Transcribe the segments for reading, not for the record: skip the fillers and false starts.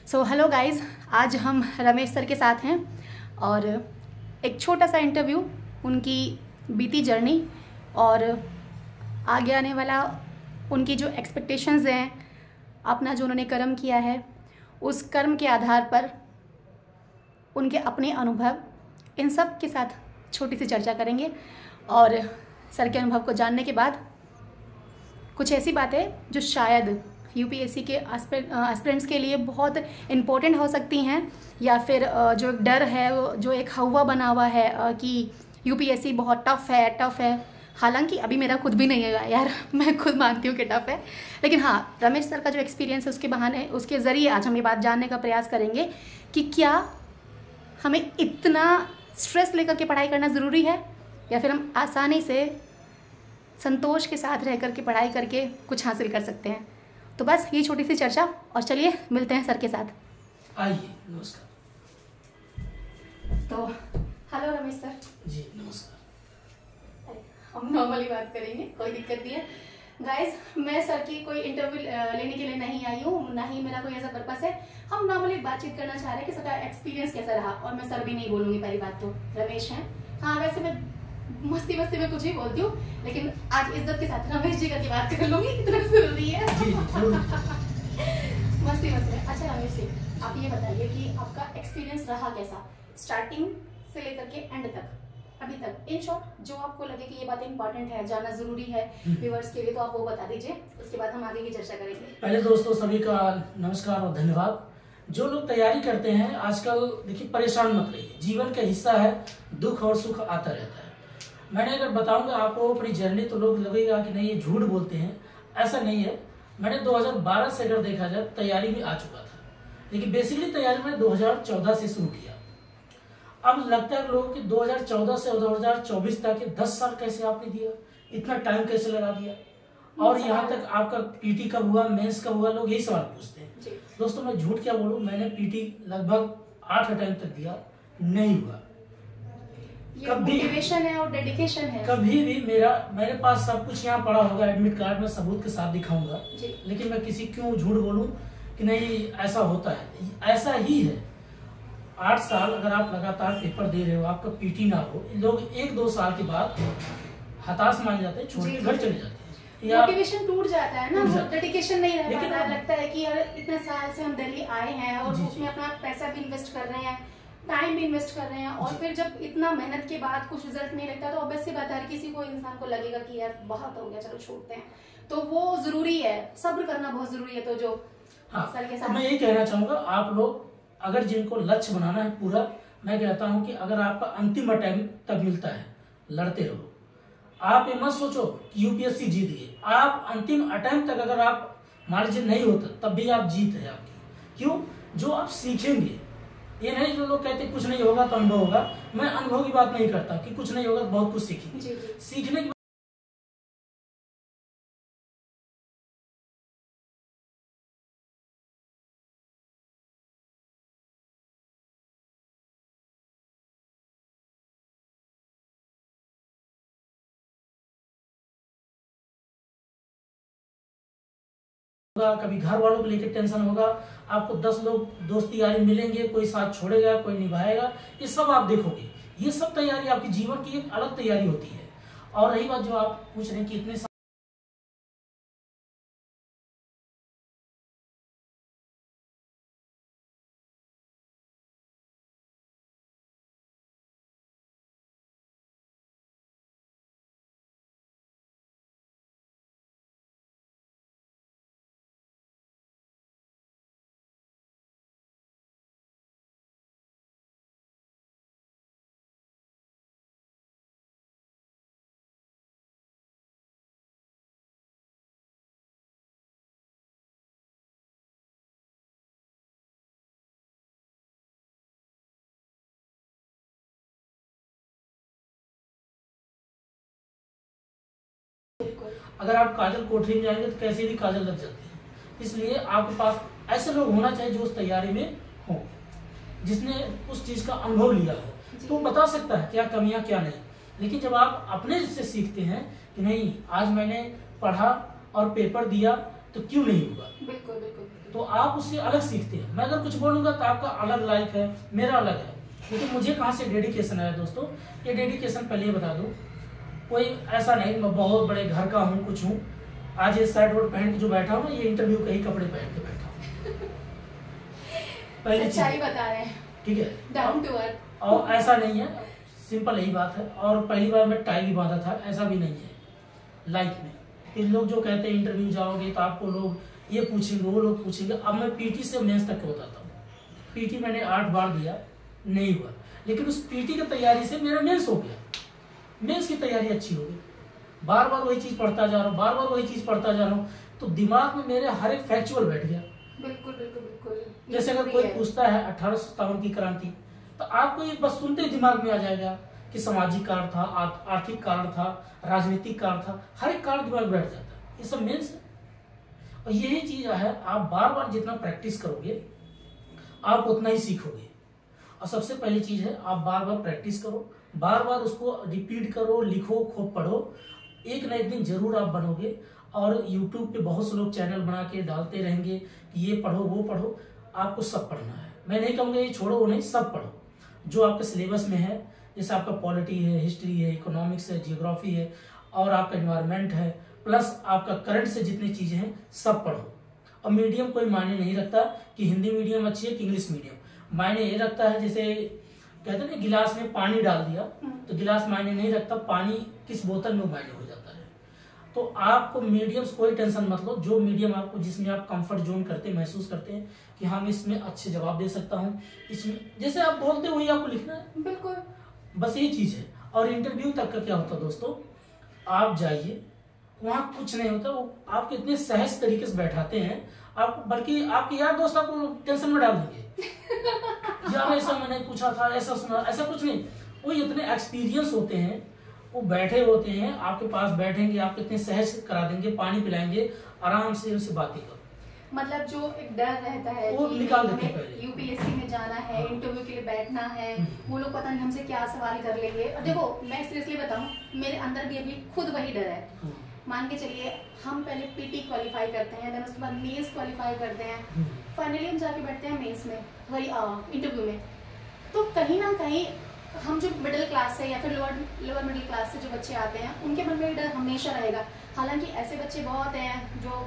So hello guys, आज हम Ramesh sir के साथ हैं और एक छोटा सा इंटरव्यू उनकी बीती जर्नी और आगे आने वाला उनकी जो एक्सपेक्टेशंस हैं, अपना जो उन्होंने कर्म किया है उस कर्म के आधार पर उनके अपने अनुभव, इन सब के साथ छोटी सी चर्चा करेंगे। और सर के अनुभव को जानने के बाद कुछ ऐसी बातें जो शायद यूपीएससी के एस्पिरेंट्स के लिए बहुत इम्पोर्टेंट हो सकती हैं, या फिर जो एक डर है, जो एक हवा बना हुआ है कि यूपीएससी बहुत टफ़ है। हालांकि अभी मेरा खुद भी नहीं है यार, मैं खुद मानती हूँ कि टफ़ है, लेकिन हाँ, रमेश सर का जो एक्सपीरियंस है उसके बहाने, उसके ज़रिए आज हम ये बात जानने का प्रयास करेंगे कि क्या हमें इतना स्ट्रेस लेकर के पढ़ाई करना ज़रूरी है, या फिर हम आसानी से संतोष के साथ रह करके पढ़ाई करके कुछ हासिल कर सकते हैं। तो बस ये छोटी सी चर्चा, और चलिए मिलते हैं सर के साथ। आइए, नमस्कार। तो हेलो रमेश सर जी नमस्कार। हम नॉर्मली बात करेंगे, कोई दिक्कत नहीं है। गाइस, मैं सर की कोई इंटरव्यू लेने के लिए नहीं आई हूँ, ना ही मेरा कोई ऐसा पर्पस है। हम नॉर्मली बातचीत करना चाह रहे हैं कि सर का एक्सपीरियंस कैसा रहा, और मैं सर भी नहीं बोलूँगी, पहली बात तो रमेश हैं। हाँ, वैसे मैं मस्ती में कुछ ही बोलती हूँ, लेकिन आज इज्जत के साथ रमेश जी करके बात कर लूँगी, इतना जरूरी है। मस्ती में। अच्छा रमेश जी, आप ये बताइए कि आपका एक्सपीरियंस रहा कैसा, स्टार्टिंग से लेकर के एंड तक, अभी तक, इन शॉर्ट जो आपको लगे कि ये बातें इंपॉर्टेंट है, जानना जरूरी है व्यूअर्स के लिए, तो आप वो बता दीजिए, उसके बाद हम आगे की चर्चा करेंगे। पहले दोस्तों सभी का नमस्कार और धन्यवाद। जो लोग तैयारी करते हैं आजकल, देखिए परेशान मत रहिए, जीवन का हिस्सा है, दुख और सुख आता रहता है। मैंने अगर बताऊंगा आपको अपनी जर्नी तो लोग लगेगा कि नहीं ये झूठ बोलते हैं, ऐसा नहीं है। मैंने 2012 से अगर देखा जाए तैयारी में आ चुका था, लेकिन बेसिकली तैयारी मैंने 2014 से शुरू किया। अब लगता है लोगों कि 2014 से 2024 तक 10 साल कैसे आपने दिया, इतना टाइम कैसे लगा दिया, और यहाँ तक आपका पीटी कब हुआ, मेंस कब हुआ, लोग यही सवाल पूछते हैं। दोस्तों मैं झूठ क्या बोलूं, मैंने पीटी लगभग 8 अटेम्प्ट तक दिया, नहीं हुआ। कभी मोटिवेशन है और डेडिकेशन है। कभी भी मेरे पास सब कुछ यहाँ पड़ा होगा, एडमिट कार्ड में सबूत के साथ दिखाऊंगा, लेकिन मैं किसी क्यों झूठ बोलूं कि नहीं ऐसा होता है, ऐसा ही है। 8 साल अगर आप लगातार पेपर दे रहे हो, आपका पीटी ना हो, लोग 1-2 साल के बाद हताश मान जाते हैं, छोड़ के घर चले जाते हैं, मोटिवेशन टूट जाता है ना, वो डेडिकेशन नहीं रह पाता। लगता है कि यार इतने साल से हम दिल्ली आए हैं और उसमें अपना पैसा भी इन्वेस्ट कर रहे हैं, टाइम भी इन्वेस्ट कर रहे हैं, और फिर जब इतना मेहनत के बाद कुछ रिजल्ट नहीं लगता तो ऑब्वियस सी बात है, किसी को इंसान को लगेगा कि यार बहुत हो गया, चलो छोड़ते हैं। तो वो जरूरी है, सब्र करना बहुत जरूरी है। तो जो सर के साथ मैं यही कहना चाहूंगा, आप लोग अगर जिनको लक्ष्य बनाना है पूरा, मैं कहता हूं कि अगर आपका अंतिम अटेम्प्ट तक मिलता है, लड़ते रहो। आप ये मत सोचो कि यूपीएससी जीत गए, आप अंतिम अटेम्प्ट तक अगर आप मान लीजिए नहीं होता तब भी आप जीत है आपकी। क्यों? जो आप सीखेंगे, ये नहीं जो लोग कहते कुछ नहीं होगा तो अनुभव होगा, मैं अनुभव की बात नहीं करता कि कुछ नहीं होगा तो बहुत कुछ सीखेंगे। सीखने की कभी घर वालों को लेकर टेंशन होगा, आपको 10 लोग दोस्ती यारी मिलेंगे, कोई साथ छोड़ेगा, कोई निभाएगा, ये सब आप देखोगे। ये सब तैयारी आपके जीवन की एक अलग तैयारी होती है। और रही बात जो आप पूछ रहे हैं कि इतने अगर आप काजल कोठरी में जाएंगे तो कैसे भी काजल लग जाती है। इसलिए आपके पास ऐसे लोग होना चाहिए जो उस तैयारी में हो, जिसने उस चीज का अनुभव लिया हो, तो बता सकता है क्या कमियां क्या नहीं। लेकिन जब आप अपने से सीखते हैं कि नहीं आज मैंने पढ़ा और पेपर दिया तो क्यों नहीं हुआ, बिल्कुल तो आप उससे अलग सीखते हैं। मैं अगर कुछ बोलूंगा तो आपका अलग लाइक है, मेरा अलग है। लेकिन मुझे कहाँ से डेडिकेशन आया दोस्तों, ये डेडिकेशन पहले ही बता दूं, कोई ऐसा नहीं मैं बहुत बड़े घर का हूँ कुछ हूँ। आज ये शर्ट वोट पहन के जो बैठा हूँ, ये इंटरव्यू के ही कपड़े पहन के बैठा हूँ। पहले सच्चाई बता रहे हैं, ठीक है, डाउन टू अर्थ। और ऐसा नहीं है, सिंपल यही बात है। और पहली बार मैं टाई भी बांधा था, ऐसा भी नहीं है लाइफ में। इन लोग जो कहते हैं इंटरव्यू जाओगे तो आपको लोग ये पूछेंगे वो लोग पूछेंगे। अब मैं पीटी से मेंस तक के बताता हूँ। पीटी मैंने 8 बार दिया, नहीं हुआ, लेकिन उस पीटी की तैयारी से मेरा मेंस हो गया। मेंस की तैयारी अच्छी हो गई, बार बार वही चीज पढ़ता जा रहा हूँ, बार बार वही चीज पढ़ता जा रहा हूँ, तो दिमाग में मेरे हर एक फैक्चुअल बैठ गया। बिल्कुल बिल्कुल बिल्कुल। जैसे अगर कोई पूछता है 1857 की क्रांति, तो आपको ये बस सुनते ही दिमाग में आ जाएगा कि सामाजिक कारण था, आर्थिक कारण था, राजनीतिक कारण था, हर एक कारण दिमाग में बैठ जाता है। ये सब मेंस है। और यही चीज है, आप बार बार जितना प्रैक्टिस करोगे आप उतना ही सीखोगे। और सबसे पहली चीज है, आप बार बार प्रैक्टिस करो, बार बार उसको रिपीट करो, लिखो, खूब पढ़ो। एक ना एक दिन जरूर आप बनोगे। और YouTube पे बहुत से लोग चैनल बना के डालते रहेंगे कि ये पढ़ो वो पढ़ो, आपको सब पढ़ना है। मैं नहीं कहूँगा ये छोड़ो वो नहीं, सब पढ़ो जो आपके सिलेबस में है। जैसे आपका पॉलिटी है, हिस्ट्री है, इकोनॉमिक्स है, जियोग्राफी है, और आपका एनवायरनमेंट है, प्लस आपका करंट से जितनी चीजें हैं सब पढ़ो। और मीडियम कोई मायने नहीं रखता कि हिंदी मीडियम अच्छी है कि इंग्लिश मीडियम। मायने ये रखता है, जैसे कहते हैं ना गिलास में पानी डाल दिया तो गिलास मायने नहीं रखता, पानी किस बोतल में मायने हो जाता है। तो आपको मीडियम से कोई टेंशन मत लो, जो मीडियम आपको जिसमें आप कंफर्ट जोन करते महसूस करते हैं कि हाँ मैं इसमें अच्छे जवाब दे सकता हूँ, इसमें जैसे आप बोलते हो वही आपको लिखना है। बिल्कुल, बस ये चीज है। और इंटरव्यू तक का क्या होता है दोस्तों, आप जाइए, वहां कुछ नहीं होता, वो आपको इतने सहज तरीके से बैठाते हैं, आप बल्कि आपके यार दोस्त आपको टेंशन में डाल देंगे यार ऐसा मैंने पूछा था, ऐसा सुना, ऐसा कुछ नहीं। वो इतने एक्सपीरियंस होते हैं, वो बैठे होते हैं आपके पास, बैठेंगे आपको इतने सहज करा देंगे, पानी पिलाएंगे, आराम से उनसे बातें करो। मतलब जो एक डर रहता है वो कि निकाल देते हैं पहले। यूपीएससी में जाना है, इंटरव्यू के लिए बैठना है, वो लोग पता नहीं हमसे क्या सवाल कर लेंगे। और देखो मैं सीरियसली बताऊं, मेरे अंदर भी अभी खुद वही डर है। मान के चलिए हम पहले पीटी क्वालिफाई करते हैं, देन उसके बाद मेंस क्वालिफाई करते हैं, फाइनली हम जाके बैठते हैं मेंस में, वही इंटरव्यू में। तो कहीं ना कहीं हम जो मिडिल क्लास से या फिर लोअर मिडिल क्लास से जो बच्चे आते हैं, उनके मन में डर हमेशा रहेगा। हालांकि ऐसे बच्चे बहुत हैं जो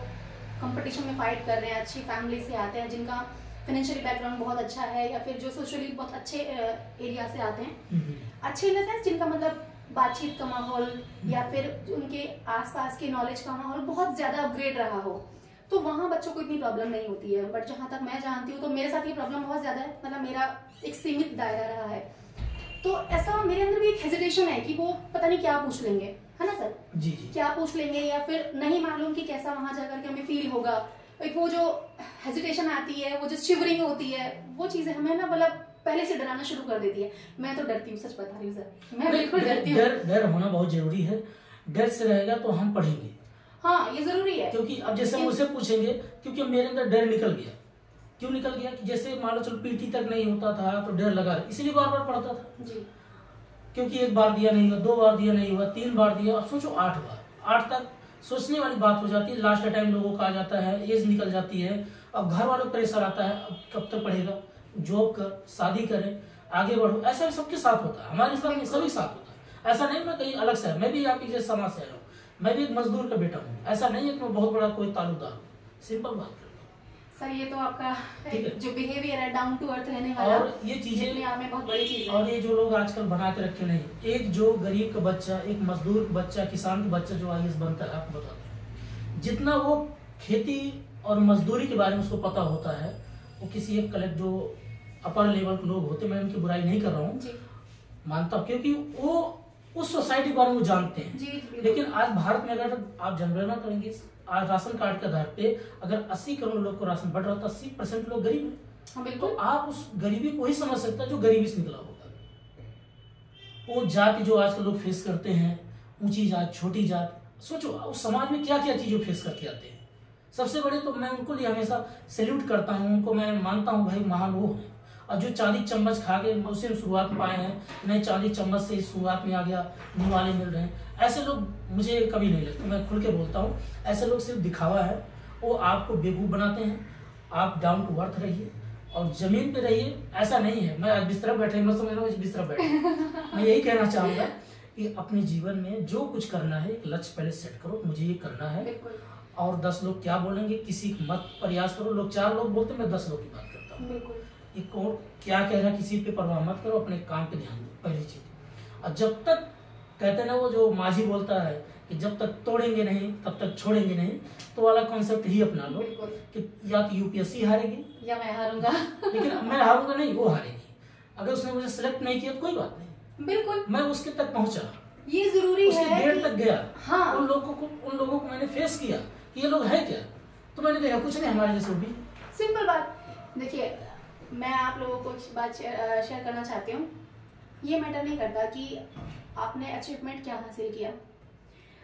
कंपटीशन में फाइट कर रहे हैं, अच्छी फैमिली से आते हैं, जिनका फाइनेंशियली बैकग्राउंड बहुत अच्छा है, या फिर जो सोशली बहुत अच्छे एरिया से आते हैं। अच्छे इन द सेंस जिनका मतलब बातचीत का माहौल या फिर उनके आसपास के नॉलेज का माहौल बहुत ज्यादा अपग्रेड रहा हो, तो वहाँ बच्चों को इतनी प्रॉब्लम नहीं होती है। बट जहाँ तक मैं जानती हूँ तो मेरे साथ ये प्रॉब्लम बहुत ज्यादा है, मतलब मेरा एक सीमित दायरा रहा है। तो ऐसा मेरे अंदर भी एक हेजिटेशन है कि वो पता नहीं क्या पूछ लेंगे, है ना सर? जी जी। क्या पूछ लेंगे, या फिर नहीं मालूम कि कैसा वहां जाकर के हमें फील होगा। एक वो जो हेजिटेशन आती है, वो जो शिवरिंग होती है, वो चीजें हमें ना मतलब पहले से डराना शुरू कर देती है। मैं तो डरती हूँ, सच बता रही हूँ सर, मैं बिल्कुल डरती हूँ। डर होना बहुत जरूरी है। डर से रहेगा तो हम पढ़ेंगे। हाँ ये जरूरी है, क्योंकि अब जैसे मुझसे पूछेंगे, क्योंकि मेरे अंदर डर निकल गया। क्यों निकल गया कि जैसे मान लो चलो पीटी तक नहीं होता था तो डर लगा, इसीलिए बार बार पढ़ता था जी। क्योंकि एक बार दिया नहीं हुआ, 2 बार दिया नहीं हुआ, 3 बार दिया, अब सोचो 8 बार। 8 तक सोचने वाली बात हो जाती है। लास्ट टाइम लोगों का आ जाता है, एज निकल जाती है, अब घर वालों को प्रेशर आता है, अब कब तक पढ़ेगा, जॉब कर, शादी करे, आगे बढ़ो। ऐसा सबके साथ होता है, हमारे साथ सभी साथ होता है। ऐसा नहीं मैं कहीं अलग से है, मैं भी आपकी जैसे समाज से आया हूँ, मैं भी एक मजदूर का बेटा हूँ। ऐसा नहीं है कि मैं बहुत बड़ा कोई ताल्लुकदार हूँ, सिंपल बात है सर। ये तो आपका जो बिहेवियर है, डाउन टू अर्थ रहने वाला, और ये चीजें आप में बहुत बड़ी चीज है। और ये जो लोग आजकल बना के रखे नहीं, एक जो गरीब का बच्चा, एक मजदूर का बच्चा, किसान का बच्चा जो IAS बनता है, आपको बताते हैं जितना वो खेती और मजदूरी के बारे में उसको पता होता है, वो किसी एक कलेक्ट जो अपर लेवल के लोग होते, मैं उनकी बुराई नहीं कर रहा हूँ, मानता हूँ, क्योंकि वो उस सोसाइटी के बारे में वो जानते हैं। जी, लेकिन आज भारत में अगर आप जनगणना करेंगे, आज राशन कार्ड के आधार पे अगर 80 करोड़ लोग को राशन बढ़ रहा था, 80% लोग गरीब हैं। हाँ, तो आप उस गरीबी को ही समझ सकते हैं जो गरीबी से निकला होगा। वो जाति जो आजकल लोग फेस करते हैं, ऊंची जात, छोटी जात, सोचो उस समाज में क्या क्या चीजें फेस करके आते हैं। सबसे बड़े तो मैं उनको लिए हमेशा सैल्यूट करता हूँ, उनको मैं मानता हूँ भाई महान वो है। और जो 40 चम्मच खा के उसे शुरुआत में पाए हैं, नहीं 40 चम्मच से शुरुआत में आ गया, निवाले मिल रहे हैं, ऐसे लोग मुझे कभी नहीं लगते। मैं खुल के बोलता हूँ, ऐसे लोग सिर्फ दिखावा है, वो आपको बेवकूफ बनाते हैं आप डाउन टू अर्थ रहिए और जमीन पे रहिए। ऐसा नहीं है मैं आज बिस्तर बैठे, मैं समझ रहा हूँ बिस्तर बैठे। मैं यही कहना चाहूंगा कि अपने जीवन में जो कुछ करना है एक लक्ष्य पहले सेट करो, मुझे ये करना है। और 10 लोग क्या बोलेंगे किसी मत प्रयास करो, लोग 4 लोग बोलते मैं 10 लोग की बात करता हूँ। एक और क्या कह रहा किसी पे परवाह मत करो, अपने काम पे ध्यान दो, पहली चीज। और जब तक कहते ना वो जो माझी बोलता है कि जब तक तोड़ेंगे नहीं तब तक छोड़ेंगे नहीं, तो वाला कॉन्सेप्ट ही अपना लो कि या तो यूपीएससी हारेगी या मैं हारूंगा। लेकिन मैं हारूंगा नहीं, वो हारेगी। अगर उसने मुझे सिलेक्ट नहीं किया तो कोई बात नहीं, बिल्कुल मैं उसके तक पहुंचा, ये जरूरी है, उसके डेढ़ तक गया। हाँ। उन लोगों को मैंने फेस किया कि ये लोग है क्या, तो मैंने देखा कुछ नहीं हमारे जैसे भी। सिंपल बात। देखिए मैं आप लोगों को एक बात शेयर करना चाहती हूँ। ये मैटर नहीं करता कि आपने अचीवमेंट क्या हासिल किया,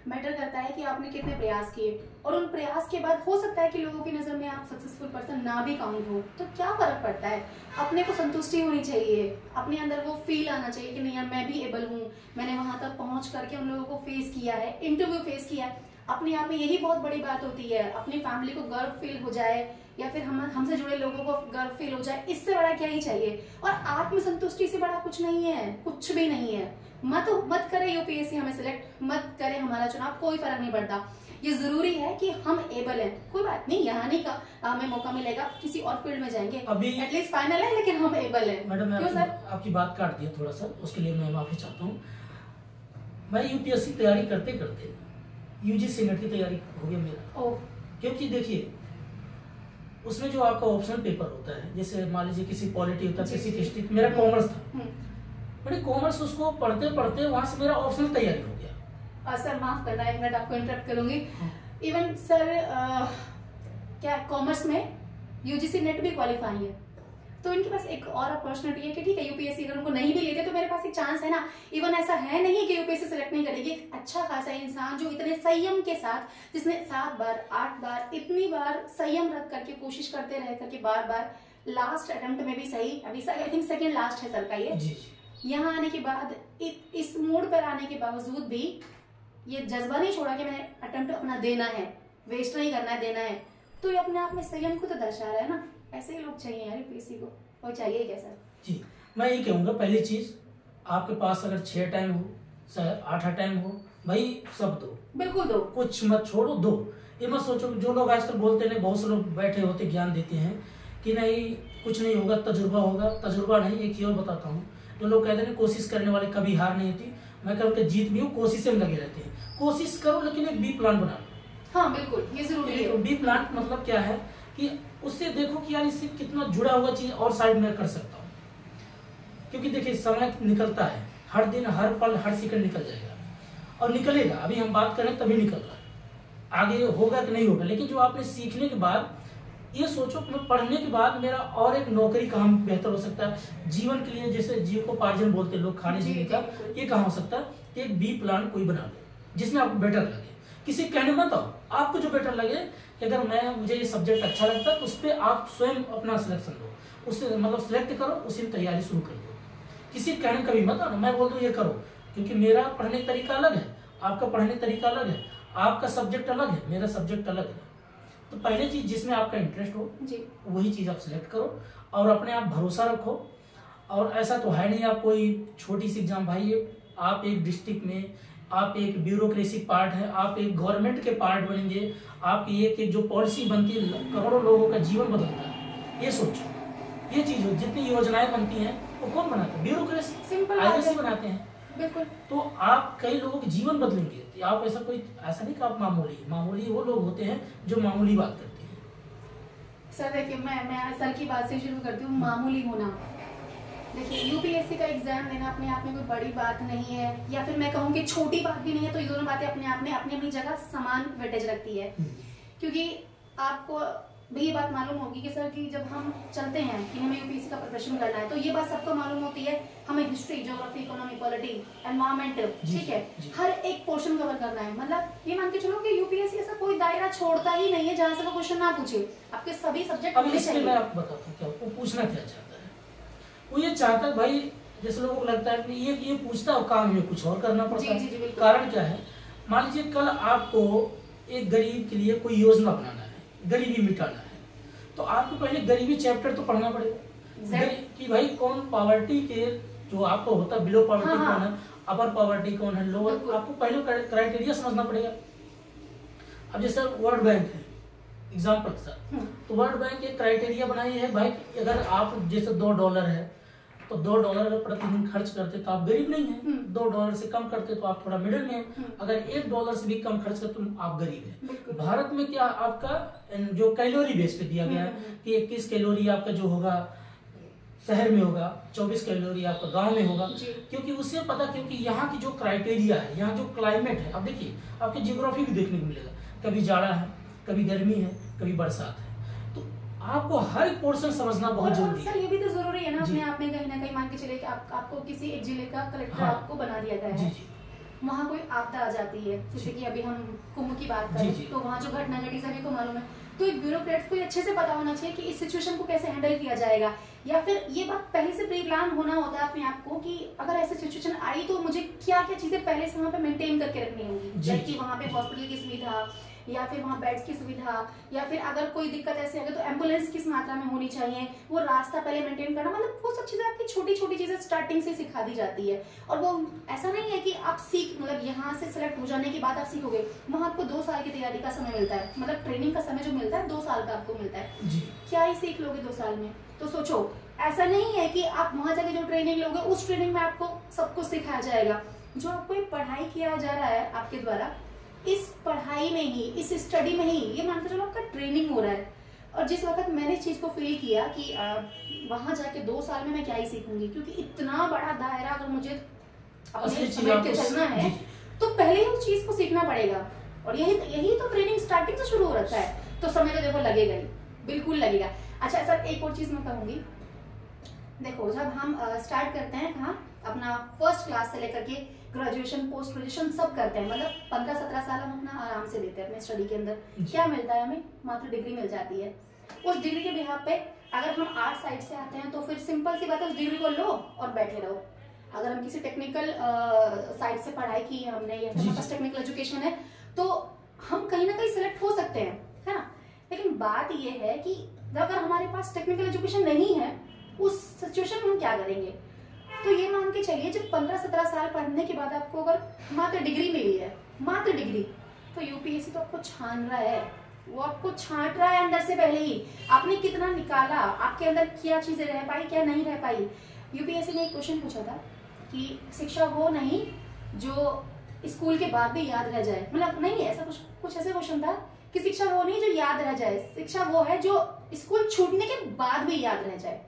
मैटर करता है कि आपने कितने प्रयास किए। और उन प्रयास के बाद हो सकता है कि लोगों की नज़र में आप सक्सेसफुल पर्सन ना भी काउंट हो, तो क्या फर्क पड़ता है। अपने को संतुष्टि होनी चाहिए, अपने अंदर वो फील आना चाहिए कि नहीं यार मैं भी एबल हूँ, मैंने वहां तक पहुंच करके उन लोगों को फेस किया है, इंटरव्यू फेस किया है। अपने आप में यही बहुत बड़ी बात होती है। अपनी फैमिली को गर्व फील हो जाए या फिर हमसे जुड़े लोगों को गर्व फील हो जाए, इससे बड़ा क्या ही चाहिए। और आत्मसंतुष्टि से बड़ा कुछ नहीं है, कुछ भी नहीं है। मत करे यूपीएससी हमें सिलेक्ट, मत करे हमारा चुनाव, कोई फर्क नहीं पड़ता। ये जरूरी है कि हम एबल हैं, कोई बात नहीं, यहाँ नहीं का हमें मौका मिलेगा, किसी और फील्ड में जाएंगे, अभी एटलीस्ट फाइनल है, लेकिन हम एबल हैं। मैडम मैं क्यों सर? आपकी बात काट दिया थोड़ा सा, उसके लिए मैं माफी चाहता हूँ। मैं यूपीएससी तैयारी करते करते यूजीसी नेट की तैयारी हो गया मेरा। क्योंकि देखिए उसमें जो आपका ऑप्शनल पेपर होता है, जैसे मान लीजिए किसी पॉलिटी होता है, किसी हिस्ट्री, मेरा कॉमर्स था, मैंने कॉमर्स उसको पढ़ते पढ़ते वहां से मेरा ऑप्शनल तैयारी हो गया। सर माफ करना, एक मिनट आपको इंटरप्ट करूंगी। इवन सर क्या कॉमर्स में यूजीसी नेट भी क्वालिफाई है, तो इनके पास एक और अपॉर्चुनिटी है कि ठीक है यूपीएससी अगर उनको नहीं भी लेते तो मेरे पास एक चांस है ना। इवन ऐसा है नहीं कि यूपीएससी सिलेक्ट नहीं करेगी। एक अच्छा खासा इंसान जो इतने संयम के साथ, जिसने 7 बार 8 बार इतनी बार संयम रख करके कोशिश करते रह करके बार बार लास्ट अटेम्प्ट में भी सही, अभी आई थिंक सेकेंड लास्ट है सर का ये, यहाँ आने के बाद इस मोड पर आने के बावजूद भी ये जज्बा नहीं छोड़ा कि मैंने अटेम्प्ट अपना देना है, वेस्ट नहीं करना है, देना है। तो ये अपने आप में संयम को तो दर्शा रहा है ना। ऐसे ही लोग चाहिए यार यूपीएससी को, और चाहिए क्या सर? जी मैं ये कहूँगा, पहली चीज आपके पास अगर 6 टाइम हो चाहे 8 टाइम हो, भाई सब दो, बिल्कुल दो, कुछ मत छोड़ो, दो। ये मत सोचो जो लोग आजकल बोलते हैं, बहुत से लोग बैठे होते ज्ञान देते हैं कि नहीं कुछ नहीं होगा, तजुर्बा होगा। तजुर्बा नहीं, एक ही और बताता हूँ, जो लोग कहते हैं कोशिश करने वाले कभी हार नहीं होती, मैं कहूँगा जीत भी हो, कोशिश में लगे रहते हैं। कोशिश करो लेकिन एक बी प्लान बना लो। हाँ बिल्कुल, ये जरूरी है। बी प्लान मतलब क्या है कि उससे देखो कि यार इससे कितना जुड़ा हुआ चीज और साइड में कर सकता हूँ। क्योंकि देखिए समय निकलता है, हर दिन हर पल हर सेकंड निकल जाएगा और निकलेगा। अभी हम बात करें तभी निकल रहा है, आगे होगा कि नहीं होगा। लेकिन जो आपने सीखने के बाद ये सोचो मैं पढ़ने के बाद मेरा और एक नौकरी कहाँ बेहतर हो सकता है जीवन के लिए, जैसे जीविकोपार्जन बोलते हैं लोग, खाने जीने का, ये कहाँ हो सकता है। एक बी प्लान कोई बना लो जिसमें आपको बेटर लगे, किसी कहने मत आओ, आपको जो बेटर लगे कि अगर मुझे ये सब्जेक्ट अच्छा लगता है तो उस पर आप स्वयं अपना सिलेक्शन लो, उससे मतलब सिलेक्ट करो, उसी में तैयारी शुरू कर दो। किसी कहने कभी मत आओ मैं बोल दूं ये करो, क्योंकि मेरा पढ़ने का तरीका अलग है, आपका पढ़ने का तरीका अलग है, आपका सब्जेक्ट अलग है, मेरा सब्जेक्ट अलग है। तो पहले चीज जिसमें आपका इंटरेस्ट हो जी, वही चीज आप सिलेक्ट करो और अपने आप भरोसा रखो। और ऐसा तो है नहीं आप कोई छोटी सी एग्जाम, भाई आप एक डिस्ट्रिक्ट में आप एक ब्यूरोक्रेसी पार्ट है, आप एक गवर्नमेंट के पार्ट बनेंगे, आपकी एक जो पॉलिसी बनती है करोड़ों लोगों का जीवन बदलता है। ये सोचो, ये चीज हो, जितनी योजनाएं बनती हैं वो कौन बनाता है? ब्यूरोक्रेसी, सिंपल आईएसी बनाते हैं। बिल्कुल। तो आप कई लोगों के जीवन बदलेंगे। आप ऐसा नहीं कि आप मामूली वो लोग होते हैं जो मामूली बात करते हैं। सर देखिए मैं सर की बात से शुरू करती हूँ। मामूली होना, देखिए यूपीएससी का एग्जाम देना अपने आप में कोई बड़ी बात नहीं है, या फिर मैं कहूँ कि छोटी बात भी नहीं है। तो ये दोनों बातें अपने आप में अपनी अपनी जगह समान वेटेज रखती है। क्योंकि आपको भी ये बात मालूम होगी कि सर कि जब हम चलते हैं कि हमें यूपीएससी का प्रिपरेशन करना है, तो ये बात सबको मालूम होती है, हमें history, geography, economy, polity, environment, ठीक है, हर एक पोर्शन कवर करना है। मतलब ये मान के चलो कि यूपीएससी ऐसा कोई दायरा छोड़ता ही नहीं है जहाँ से वो क्वेश्चन ना पूछे। आपके सभी सब्जेक्ट होने चाहिए। मैं आपको बताता हूँ क्या वो पूछना क्या चाहता है। वो ये चाहता है भाई, जैसे लोगों को लगता है कि ये पूछता है काम में कुछ और करना पड़ता है। कारण क्या है? मान लीजिए कल आपको एक गरीब के लिए कोई योजना बनाना है, गरीबी मिटाना है, तो आपको पहले गरीबी चैप्टर तो पढ़ना पड़ेगा कि भाई कौन पॉवर्टी के जो आपको होता है, बिलो पॉवर्टी कौन है, अपर पॉवर्टी कौन है, लोअर, आपको पहले क्राइटेरिया समझना पड़ेगा। अब जैसे वर्ल्ड बैंक है एग्जाम्पल के साथ, तो वर्ल्ड बैंक एक क्राइटेरिया बनाई है भाई, अगर आप जैसे $2 है तो $2 अगर प्रतिदिन खर्च करते तो आप गरीब नहीं है, $2 से कम करते तो आप थोड़ा मिडिल में है, अगर $1 से भी कम खर्च करते तो आप गरीब है। भारत में क्या आपका जो कैलोरी बेस पे दिया गया है कि 21 कैलोरी आपका जो होगा शहर में होगा, 24 कैलोरी आपका गांव में होगा, क्योंकि उससे पता, क्योंकि यहाँ की जो क्राइटेरिया है, यहाँ जो क्लाइमेट है, अब देखिए आपके जियोग्राफी भी देखने को मिलेगा, कभी जाड़ा है, कभी गर्मी है, कभी बरसात है, तो आपको हर पोर्शन समझना बहुत जरूरी है। सर ये भी तो जरूरी है ना अपने आप में, कहीं ना कहीं मान के चले कि आपको किसी एक जिले का कलेक्टर आपको बना दिया गया है, वहाँ कोई आपदा आ जाती है, जैसे कि अभी हम कुंभ की बात करें तो वहाँ जो घटना घटी सभी को मालूम है, तो एक ब्यूरोक्रेट्स को अच्छे से पता होना चाहिए कि इस सिचुएशन को कैसे हैंडल किया जाएगा, या फिर ये बात पहले से प्री प्लान होना होता है अपने आप को कि अगर ऐसी सिचुएशन आई तो मुझे क्या क्या चीजें पहले से वहाँ पे मेंटेन करके रखनी होंगी, जैसे कि वहाँ पे हॉस्पिटल की सुविधा, या फिर वहाँ बेड्स की सुविधा, या फिर अगर कोई दिक्कत ऐसी आ गई तो एम्बुलेंस किस मात्रा में होनी चाहिए, वो रास्ता पहले मेंटेन करना, मतलब वो सब चीजें आपकी छोटी छोटी चीजें स्टार्टिंग से सिखा दी जाती है। और वो ऐसा नहीं है कि आप सीख मतलब यहाँ से सिलेक्ट हो जाने के बाद आप सीखोगे, वहाँ आपको 2 साल की तैयारी का समय मिलता है, मतलब ट्रेनिंग का समय जो मिलता है 2 साल का आपको मिलता है, क्या ही सीख लोगे 2 साल में। तो सोचो ऐसा नहीं है कि आप वहाँ जाके जो ट्रेनिंग लोगे उस ट्रेनिंग में आपको सब कुछ सिखाया जाएगा, जो आपको एक पढ़ाई किया जा रहा है आपके द्वारा, इस पढ़ाई में ही, इस स्टडी में ही ये मान के चलो आपका ट्रेनिंग हो रहा है। और जिस वक्त मैंने इस चीज को फील किया कि वहां जाके 2 साल में मैं क्या ही सीखूंगी, क्योंकि इतना बड़ा दायरा अगर मुझे अपने समेट के चलना है तो पहले ही उस चीज को सीखना पड़ेगा, और यही तो ट्रेनिंग स्टार्टिंग से शुरू हो रखा है, तो समय तो देखो लगेगा ही, बिल्कुल लगेगा। अच्छा सर एक और चीज मैं कहूंगी, देखो जब हम स्टार्ट करते हैं कहाँ अपना फर्स्ट क्लास से लेकर के ग्रेजुएशन पोस्ट ग्रेजुएशन सब करते हैं, मतलब 15-17 साल हम अपना आराम से देते हैं अपने स्टडी के अंदर, क्या मिलता है हमें, मात्र डिग्री मिल जाती है। उस डिग्री के बिहाफ पे अगर हम आर्ट साइड से आते हैं तो फिर सिंपल सी बात है, उस डिग्री को लो और बैठे रहो। अगर हम किसी टेक्निकल साइड से पढ़ाई की है हमने, या हमारे पास टेक्निकल एजुकेशन है, तो हम कहीं ना कहीं सिलेक्ट हो सकते हैं, है ना। लेकिन बात यह है कि अगर हमारे पास टेक्निकल एजुकेशन नहीं है, उस सिचुएशन में हम क्या करेंगे। तो ये मान के चलिए जब 15-17 साल पढ़ने के बाद आपको अगर मात्र डिग्री मिली है, मात्र डिग्री, तो यूपीएससी तो आपको छान रहा है, वो आपको छांट रहा है अंदर से पहले ही, आपने कितना निकाला, आपके अंदर क्या चीजें रह पाई क्या नहीं रह पाई। यूपीएससी ने एक क्वेश्चन पूछा था कि शिक्षा वो नहीं जो स्कूल के बाद भी याद रह जाए, मतलब नहीं ऐसा कुछ ऐसा क्वेश्चन था कि शिक्षा वो नहीं जो याद रह जाए, शिक्षा वो है जो स्कूल छूटने के बाद भी याद रह जाए।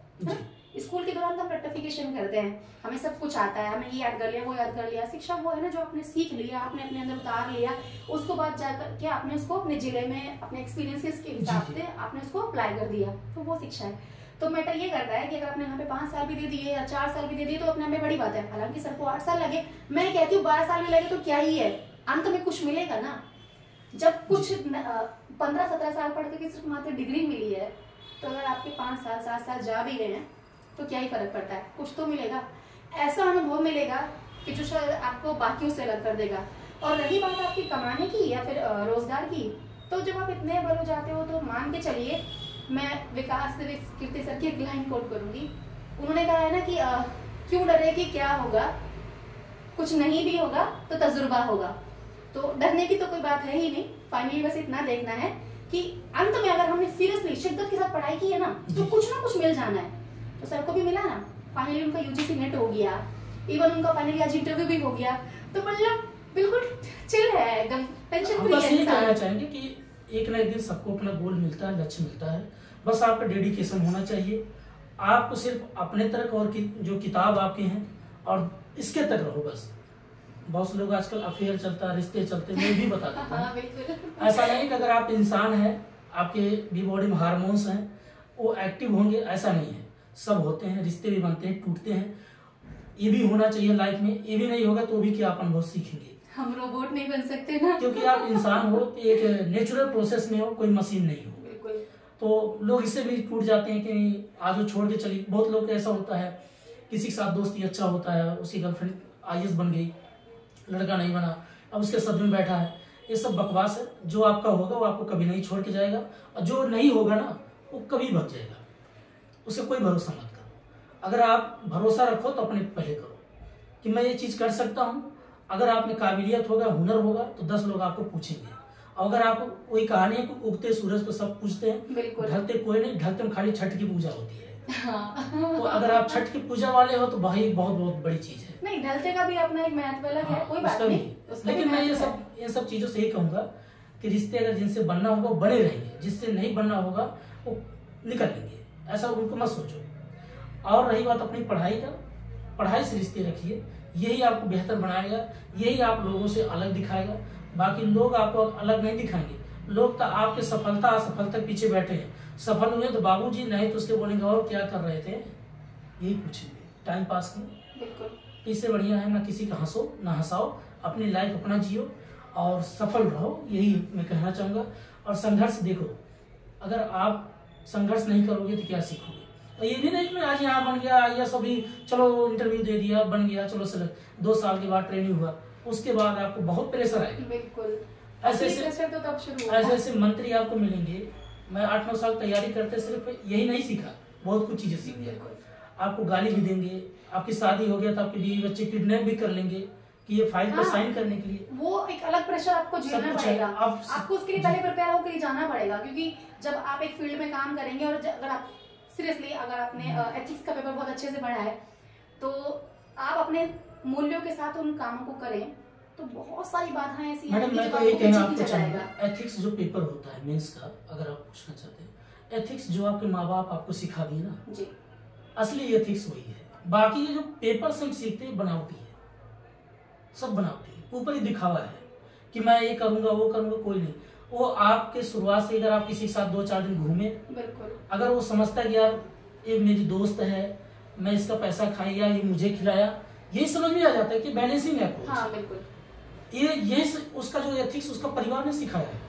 स्कूल के दौरान तो हम रेक्टिफिकेशन करते हैं, हमें सब कुछ आता है, हमें ये याद कर लिया वो याद कर लिया। शिक्षा वो है ना जो आपने सीख लिया, आपने अपने अंदर उतार लिया, उसको बाद जाकर के आपने उसको अपने जिले में अपने एक्सपीरियंसेस के हिसाब से आपने उसको अप्लाई कर दिया, तो वो शिक्षा है। तो मैटर ये करता है कि अगर आपने यहाँ पे 5 साल भी दे दिए या 4 साल भी दे दिए तो अपने में बड़ी बात है, हालांकि सर को 8 साल लगे, मैं कहती हूँ 12 साल भी लगे तो क्या ही है, अंत में कुछ मिलेगा ना। जब कुछ 15-17 साल पढ़ के सिर्फ मात्र डिग्री मिली है, तो अगर आपके 5 साल 7 साल जा भी रहे हैं तो क्या ही फर्क पड़ता है, कुछ तो मिलेगा, ऐसा अनुभव मिलेगा कि जो शायद आपको बाकियों से अलग कर देगा। और रही बात आपकी कमाने की या फिर रोजगार की, तो जब आप इतने बड़े हो जाते हो तो मान के चलिए, मैं विकास कीर्ति सर की एक लाइन कोट करूंगी, उन्होंने कहा है ना कि क्यों डरे कि क्या होगा, कुछ नहीं भी होगा तो तजुर्बा होगा। तो डरने की तो कोई बात है ही नहीं, फाइनली बस इतना देखना है कि अंत में अगर हमने सीरियसली शिद्दत के साथ पढ़ाई की है ना तो कुछ ना कुछ मिल जाना है। तो सर को भी मिला ना, फाइनली उनका यूजीसी नेट हो गया, इवन उनका फाइनली आज इंटरव्यू भी हो गया, तो मतलब बिल्कुल चिल है, एकदम टेंशन फ्री है। कहना चाहेंगे कि एक ना एक दिन सबको अपना गोल मिलता है, लक्ष्य मिलता है, बस आपका डेडिकेशन होना चाहिए, आपको सिर्फ अपने तक और जो किताब आपके हैं और इसके तक रहो बस। बहुत से लोग आजकल अफेयर चलता है, रिश्ते चलते, मैं भी बता देता हूँ। ऐसा नहीं कि अगर आप इंसान हैं, आपके भी बॉडी में हार्मोन्स हैं, वो एक्टिव होंगे, ऐसा नहीं है, सब होते हैं, रिश्ते भी बनते हैं, टूटते हैं, ये भी होना चाहिए लाइफ में। ये भी नहीं होगा तो भी क्या आप अनुभव सीखेंगे, हम रोबोट नहीं बन सकते ना, क्योंकि आप इंसान हो, एक नेचुरल प्रोसेस में हो, कोई मशीन नहीं हो। तो लोग इससे भी टूट जाते हैं कि आज वो छोड़ के चली। बहुत लोग ऐसा होता है, किसी के साथ दोस्ती अच्छा होता है, उसकी गर्लफ्रेंड IAS बन गई, लड़का नहीं बना, अब उसके सद में बैठा है, ये सब बकवास है। जो आपका होगा वो आपको कभी नहीं छोड़ के जाएगा, और जो नहीं होगा ना वो कभी भग जाएगा। उसे कोई भरोसा मत करो। अगर आप भरोसा रखो तो अपने पहले करो कि मैं ये चीज़ कर सकता हूँ। अगर आप में काबिलियत होगा, हुनर होगा, तो 10 लोग आपको पूछेंगे। और अगर आप वही कहानी है, उगते सूरज को सब पूछते हैं, ढलते कोई नहीं, ढलते में खाली छठ की पूजा होती है। हाँ। तो अगर आप छठ की पूजा वाले हो तो भाई बहुत बहुत बड़ी चीज है। नहीं, ढलते का भी अपना एक महत्व अलग है, कोई बात नहीं। लेकिन मैं ये सब चीजों से यही कहूंगा कि रिश्ते अगर जिनसे बनना होगा वो बने रहेंगे, जिससे नहीं बनना होगा वो निकल लेंगे, ऐसा उनको मत सोचो। और रही बात अपनी पढ़ाई का, पढ़ाई से रिश्ते रखिए, यही आपको बेहतर बनाएगा, यही आप लोगों से अलग दिखाएगा। बाकी लोग आपको अलग नहीं दिखाएंगे, लोग तो आपके सफलता असफलता के पीछे बैठे हैं। सफल हुए तो बाबूजी, नहीं तो उसके बोलेंगे और क्या कर रहे थे, यही पूछेंगे, टाइम पास करो। बिल्कुल, इससे बढ़िया है ना किसी का हंसो ना हंसाओ, अपनी लाइफ अपना जियो और सफल रहो, यही मैं कहना चाहूँगा। और संघर्ष देखो, अगर आप संघर्ष नहीं करोगे तो क्या सीखोगे। और ये भी नहीं कि मैं आज यहाँ बन गया, IAS अभी चलो इंटरव्यू दे दिया, बन गया, चलो सेलेक्ट, 2 साल के बाद ट्रेनिंग हुआ, उसके बाद आपको बहुत प्रेशर आएगा। बिल्कुल, ऐसे मंत्री आपको मिलेंगे। मैं 8-9 साल तैयारी करते सिर्फ यही नहीं सीखा, बहुत कुछ चीजें सीख गया। आपको गाली भी देंगे, आपकी शादी हो गया तो आपके बीवी बच्चे किडनैप भी कर लेंगे कि ये फाइल पर साइन करने के लिए। वो एक अलग प्रेशर आपको झेलना पड़ेगा, आपको उसके लिए पहले प्रिपेयर होकर ही जाना पड़ेगा। क्योंकि जब आप एक फील्ड में काम करेंगे और अगर आप सीरियसली, अगर आपने एथिक्स का पेपर बहुत अच्छे से पढ़ा है तो आप अपने मूल्यों के साथ उन कामों को करें, तो बहुत सारी बाधाएं ऐसी हैं। मैडम मैं तो ये कहना आपको चाहूंगा, एथिक्स जो पेपर होता है मेंस का, अगर आप पूछना चाहते हैं, एथिक्स जो आपके माँ बाप आपको सिखा दिए ना जी, असली एथिक्स वही है। बाकी ये जो पेपर से सीखते हैं बनावटी है, सब बनावटी है, ऊपर ही दिखावा है कि मैं ये करूंगा वो करूंगा, कोई नहीं। वो आपके शुरुआत से अगर आप किसी के साथ 2-4 दिन घूमे, बिल्कुल, अगर वो समझता है कि यार ये मेरी दोस्त है, मैं इसका पैसा खाया, ये मुझे खिलाया, यही समझ में आ जाता है कि बैलेंसिंग है। हाँ, बिल्कुल, ये उसका जो एथिक्स उसका परिवार ने सिखाया है,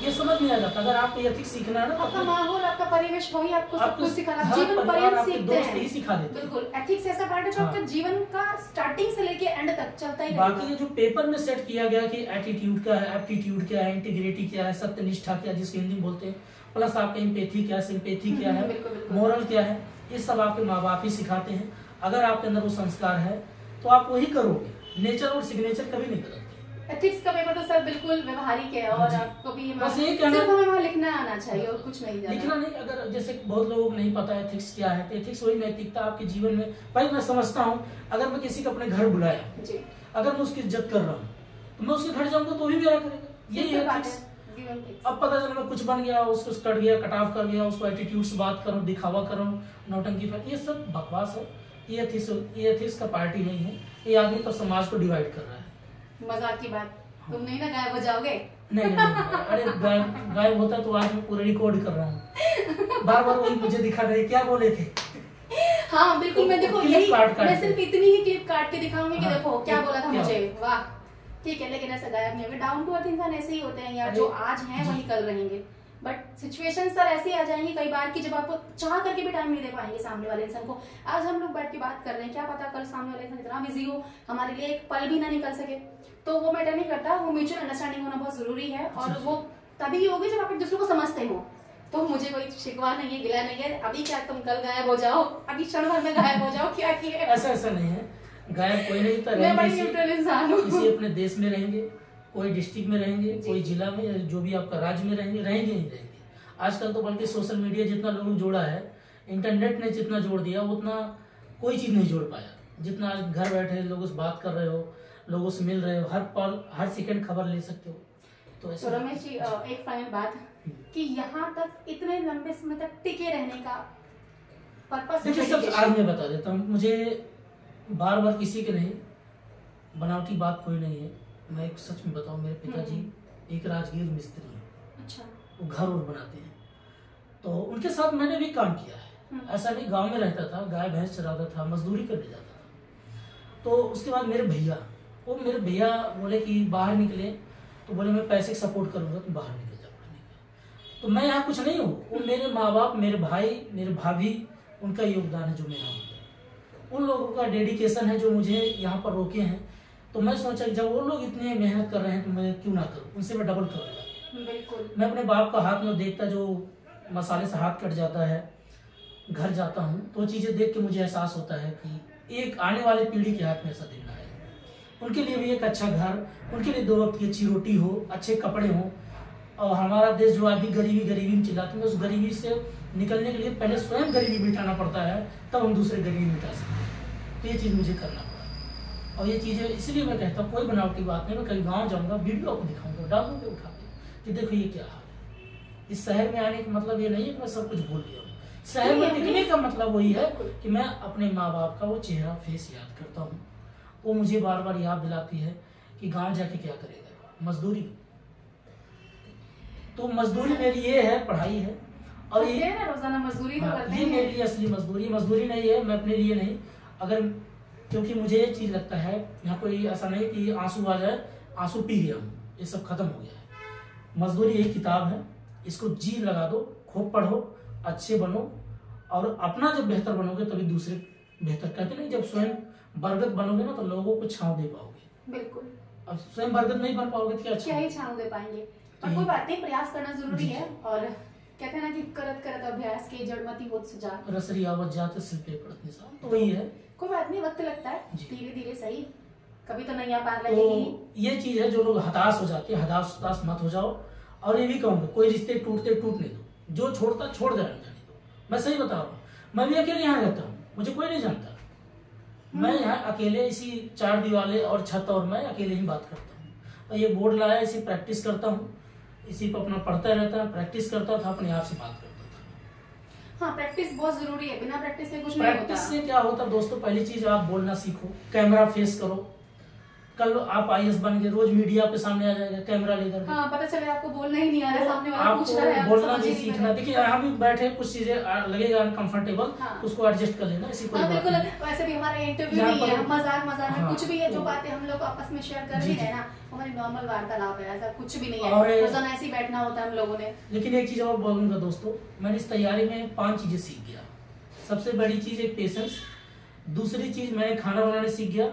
ये समझ में आ जाता। अगर आपको एथिक्स सीखना है ना, आपका माहौल, आपका परिवेश वही आपको सब कुछ सिखाना, जीवन पर्यंत सीखते हैं, ही सिखा देते हैं। बिल्कुल, एथिक्स ऐसा पार्ट है जो आपका जीवन का स्टार्टिंग से लेके एंड तक चलता ही रहेगा। बाकी ये जो पेपर में सेट किया गया कि एटीट्यूड क्या है, एप्टीट्यूड क्या है, इंटीग्रिटी क्या है, सत्यनिष्ठा क्या है, जिसको हिंदी में बोलते हैं, प्लस आपका एम्पैथी क्या है, सिंपैथी क्या है, मोरल क्या है, ये सब आपके माँ बाप ही सिखाते हैं। अगर आपके अंदर वो संस्कार है तो आप वही करोगे, नेचर और सिग्नेचर कभी नहीं बदलते। एथिक्स का पेपर तो सर बिल्कुल व्यवहारिक है और आपको भी सिर्फ हमें वहाँ लिखना आना चाहिए और कुछ नहीं जाना। लिखना नहीं, अगर जैसे बहुत लोगों को नहीं पता एथिक्स क्या है, तो एथिक्स वही नैतिकता आपके जीवन में। भाई मैं समझता हूँ, अगर मैं किसी को अपने घर बुलाया जी, अगर मैं उसकी इज्जत कर रहा हूँ तो मैं उसके घर जाऊंगा तो भी मेरा करेगा, यही एथिक्स। अब पता चला मैं कुछ बन गया, उसको कट गया, कटाव कर गया, उसको एटीट्यूड से बात करूँ, दिखावा करूँ, नौटंकी, ये सब बकवास है। ये एथिक्स का पार्टी नहीं है, ये आदमी तो समाज को डिवाइड कर रहा है। मजाक की बात, तुम नहीं ना गायब हो जाओगे? नहीं, अरे गायब होता तो आज मैं पूरा रिकॉर्ड कर रहा हूँ, बार बार वही मुझे दिखा रहे क्या बोले थे। हाँ बिल्कुल, मैं देखो यही, मैं सिर्फ इतनी ही क्लिप काट के दिखाऊंगी कि देखो क्या बोला था मुझे। वाह, ठीक है, लेकिन ऐसा गायब नहीं होगा। डाउन टू अर्थ इंसान ऐसे ही होते हैं यार, जो आज हैं वही कल रहेंगे। बट सिचुएशन सर ऐसी आ जाएंगी कई बार कि जब आप चाह करके भी टाइम नहीं दे पाएंगे सामने वाले इंसान को। आज हम लोग बैठ के बात कर रहे हैं, क्या पता कल सामने वाले इंसान इतना बिजी हो, हमारे लिए एक पल भी ना निकल सके, तो वो मैटर नहीं करता। वो म्यूचुअल अंडरस्टैंडिंग होना बहुत जरूरी है, और वो तभी होगी जब आप एक दूसरे को समझते हो। तो मुझे कोई शिकवा नहीं है, गिला नहीं है, अभी क्या तुम कल गायब हो जाओ, अभी क्षण भर में गायब हो जाओ, क्या किया? ऐसा नहीं है, गायब कोई नहीं होता। मैं बड़ी न्यूट्रल इंसान हूँ। किसी अपने देश में रहेंगे, कोई डिस्ट्रिक्ट में रहेंगे, कोई जिला में, या जो भी आपका राज्य में रहेंगे नहीं रहेंगे। आजकल तो बल्कि सोशल मीडिया जितना लोगों जोड़ा है, इंटरनेट ने जितना जोड़ दिया, उतना कोई चीज नहीं जोड़ पाया। जितना आज घर बैठे लोगों से बात कर रहे हो, लोगों से मिल रहे हो, हर पल हर सेकंड खबर ले सकते हो। तो रमेश जी, एक फाइनल बात कि यहाँ तक इतने लंबे समय तक टिके रहने का पर्पस देखिए, सब आज मैं बता देता हूँ। मुझे बार बार किसी के नहीं, बनावटी बात कोई नहीं है। मैं एक सच में बताऊँ, मेरे पिताजी एक राजगीर मिस्त्री है। अच्छा। वो घर और बनाते हैं, तो उनके साथ मैंने भी काम किया है। ऐसा नहीं, गांव में रहता था, गाय भैंस चराता था, मजदूरी करने जाता था। तो उसके बाद मेरे भैया बोले कि बाहर निकले, तो बोले मैं पैसे सपोर्ट करूंगा, तुम बाहर निकल जाओ पढ़ने का। तो मैं यहाँ कुछ नहीं हूँ, वो मेरे माँ बाप, मेरे भाई, मेरे भाभी, उनका योगदान है जो मैं यहाँ हूँ। उन लोगों का डेडिकेशन है जो मुझे यहाँ पर रोके हैं। तो मैं सोचा जब वो लोग इतने मेहनत कर रहे हैं तो मैं क्यों ना करूँ, उनसे मैं डबल करूँगा। बिल्कुल। मैं अपने बाप का हाथ में देखता जो मसाले से हाथ कट जाता है, घर जाता हूँ तो चीज़ें देख के मुझे एहसास होता है कि एक आने वाली पीढ़ी के हाथ में ऐसा दिन ना आए, उनके लिए भी एक अच्छा घर, उनके लिए 2 वक्त की अच्छी रोटी हो, अच्छे कपड़े हो। और हमारा देश जो अभी गरीबी में चिल्लाते हैं, उस गरीबी से निकलने के लिए पहले स्वयं गरीबी मिटाना पड़ता है, तब हम दूसरे गरीबी मिटा सकते हैं। तो ये चीज़ मुझे करना पड़ा और ये चीज़ें इसलिए मैं कहता हूँ कोई बनावटी बात नहीं। मैं कहीं गाँव जाऊँगा, वीडियो आपको दिखाऊंगा, डालूंगा उठा के कि देखो ये क्या हाल है। इस शहर में आने का मतलब ये नहीं है कि मैं सब कुछ भूल गया हूँ। शहर में टिकने का मतलब वही है कि मैं अपने माँ बाप का वो चेहरा फेस याद करता हूँ। वो मुझे बार बार याद दिलाती है कि गाँव जाके क्या करेगा, मजदूरी। तो मजदूरी मेरी ये है, पढ़ाई है। और ये रोजाना मजदूरी तो करते हैं। ये मेरे लिए असली मजदूरी नहीं है, मैं अपने लिए नहीं। अगर क्योंकि मुझे ये चीज लगता है, यहाँ कोई ऐसा नहीं कि आंसू आ जाए, आंसू पी गया हूँ, ये सब खत्म हो गया है। मजदूरी एक किताब है, इसको जी लगा दो, खूब पढ़ो, अच्छे बनो और अपना जब बेहतर बनोगे तभी दूसरे बेहतर। कहते नहीं, जब स्वयं बरगद बनोगे ना तो लोगों को छांव दे पाओगे। बिल्कुल। अब स्वयं बरगद नहीं बन पाओगे तो क्या ही छांव दे पाएंगे। पर कोई बात नहीं, प्रयास करना जरूरी है। और कहते हैं ना कि करत करत अभ्यास के जड़मती होत सुजात, रसरी आवत जात शिल्पे पड़त निशान। तो वही है, कोई बात नहीं, वक्त लगता है, धीरे धीरे सही, कभी तो नैया पार तो लगेगी। ये चीज है, जो लोग हताश हो जाते हैं, हताश मत हो जाओ। और ये भी कहूंगा, कोई रिश्ते टूटने दो, जो छोड़ता छोड़ जाने दो। मैं सही बता रहा हूँ, मैं भी अकेले यहाँ रहता हूँ, मुझे कोई नहीं जानता। मैं यहाँ अकेले इसी 4 दीवारें और छत और मैं अकेले ही बात करता हूँ। और ये बोर्ड लाया, इसी प्रैक्टिस करता हूँ, इसी पर अपना पढ़ता रहता, प्रैक्टिस करता था, अपने आप से बात करता था। हाँ, प्रैक्टिस बहुत जरूरी है, बिना प्रैक्टिस से कुछ नहीं होता। प्रैक्टिस से क्या होता दोस्तों, पहली चीज आप बोलना सीखो, कैमरा फेस करो। कल आप IAS बन गए, रोज मीडिया पे सामने आ जाएगा कैमरा लेकर। हाँ, पता चले आपको बोलना ही नहीं आ रहा, सामने वाला पूछ रहा है, बोलना भी सीखना। देखिए यहाँ भी बैठे, कुछ चीजें लगेगा अनकंफर्टेबल, उसको एडजस्ट कर लेना, ऐसी कोई बात नहीं। वैसे भी हमारा इंटरव्यू नहीं है, मजाक में कुछ भी है, जो बातें हम लोग आपस में शेयर कर रहे हैं ना, हमारी नॉर्मल वार्तालाप है, ऐसा कुछ भी नहीं है। रोजाना ऐसे ही बैठना होता है हम लोगों ने। लेकिन एक चीज और बोलूंगा दोस्तों, मैंने इस तैयारी में 5 चीजें सीख गया। सबसे बड़ी चीज एक पेशेंस, दूसरी चीज मैंने खाना बनाने सीख गया।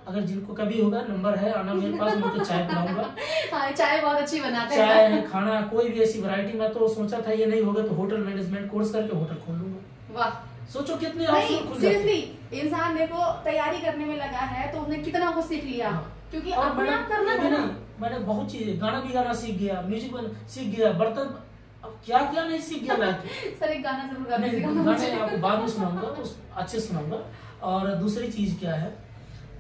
अगर जिनको कभी होगा नंबर है, आना मेरे पास, मैं तो चाय पिलाऊंगा। हाँ, चाय बहुत अच्छी बनाते हैं। चाय है, खाना, कोई भी ऐसी वैरायटी। मैं तो सोचा था ये नहीं होगा तो होटल मैनेजमेंट कोर्स करके होटल खोल लूंगा। वाह, सोचो कितने सीरियसली इंसान देखो तैयारी करने में लगा है तो उसने कितना कुछ सीख लिया। क्योंकि और अपना करना था ना। मैंने बहुत चीजें, गाना भी गाना सीख गया, म्यूजिक सीख गया, बर्तन, अब क्या नहीं सीख गया लाइफ। सर एक गाना जरूर गाने गाने आपको बाद में सुनाऊंगा, तो अच्छे सुनाऊंगा। और दूसरी चीज क्या है,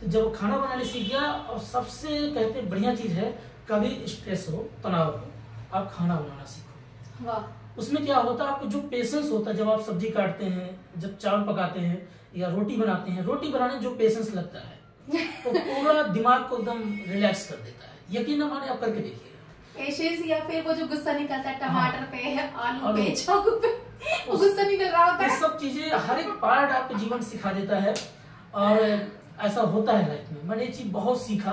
तो जब खाना बनाने सीख गया, और सबसे कहते बढ़िया चीज है, कभी स्ट्रेस हो, तनाव हो, आप खाना बनाना सीखो। वाह। उसमें क्या होता है, आपको जो पेशेंस होता है, जब आप सब्जी काटते हैं, जब चावल पकाते हैं या रोटी बनाते हैं, रोटी बनाने जो पेशेंस लगता है तो पूरा दिमाग को एकदम रिलैक्स कर देता है। यकीन न माने, आप करके देखिए। पेशेंस, या फिर वो जो गुस्सा निकलता है टमाटर पे, आलू पे, चाकू पे, वो गुस्सा निकल रहा होता है। ये सब चीजें, हर एक पार्ट आपके जीवन सिखा देता है। और ऐसा होता है लाइफ में। मैंने ये चीज बहुत सीखा,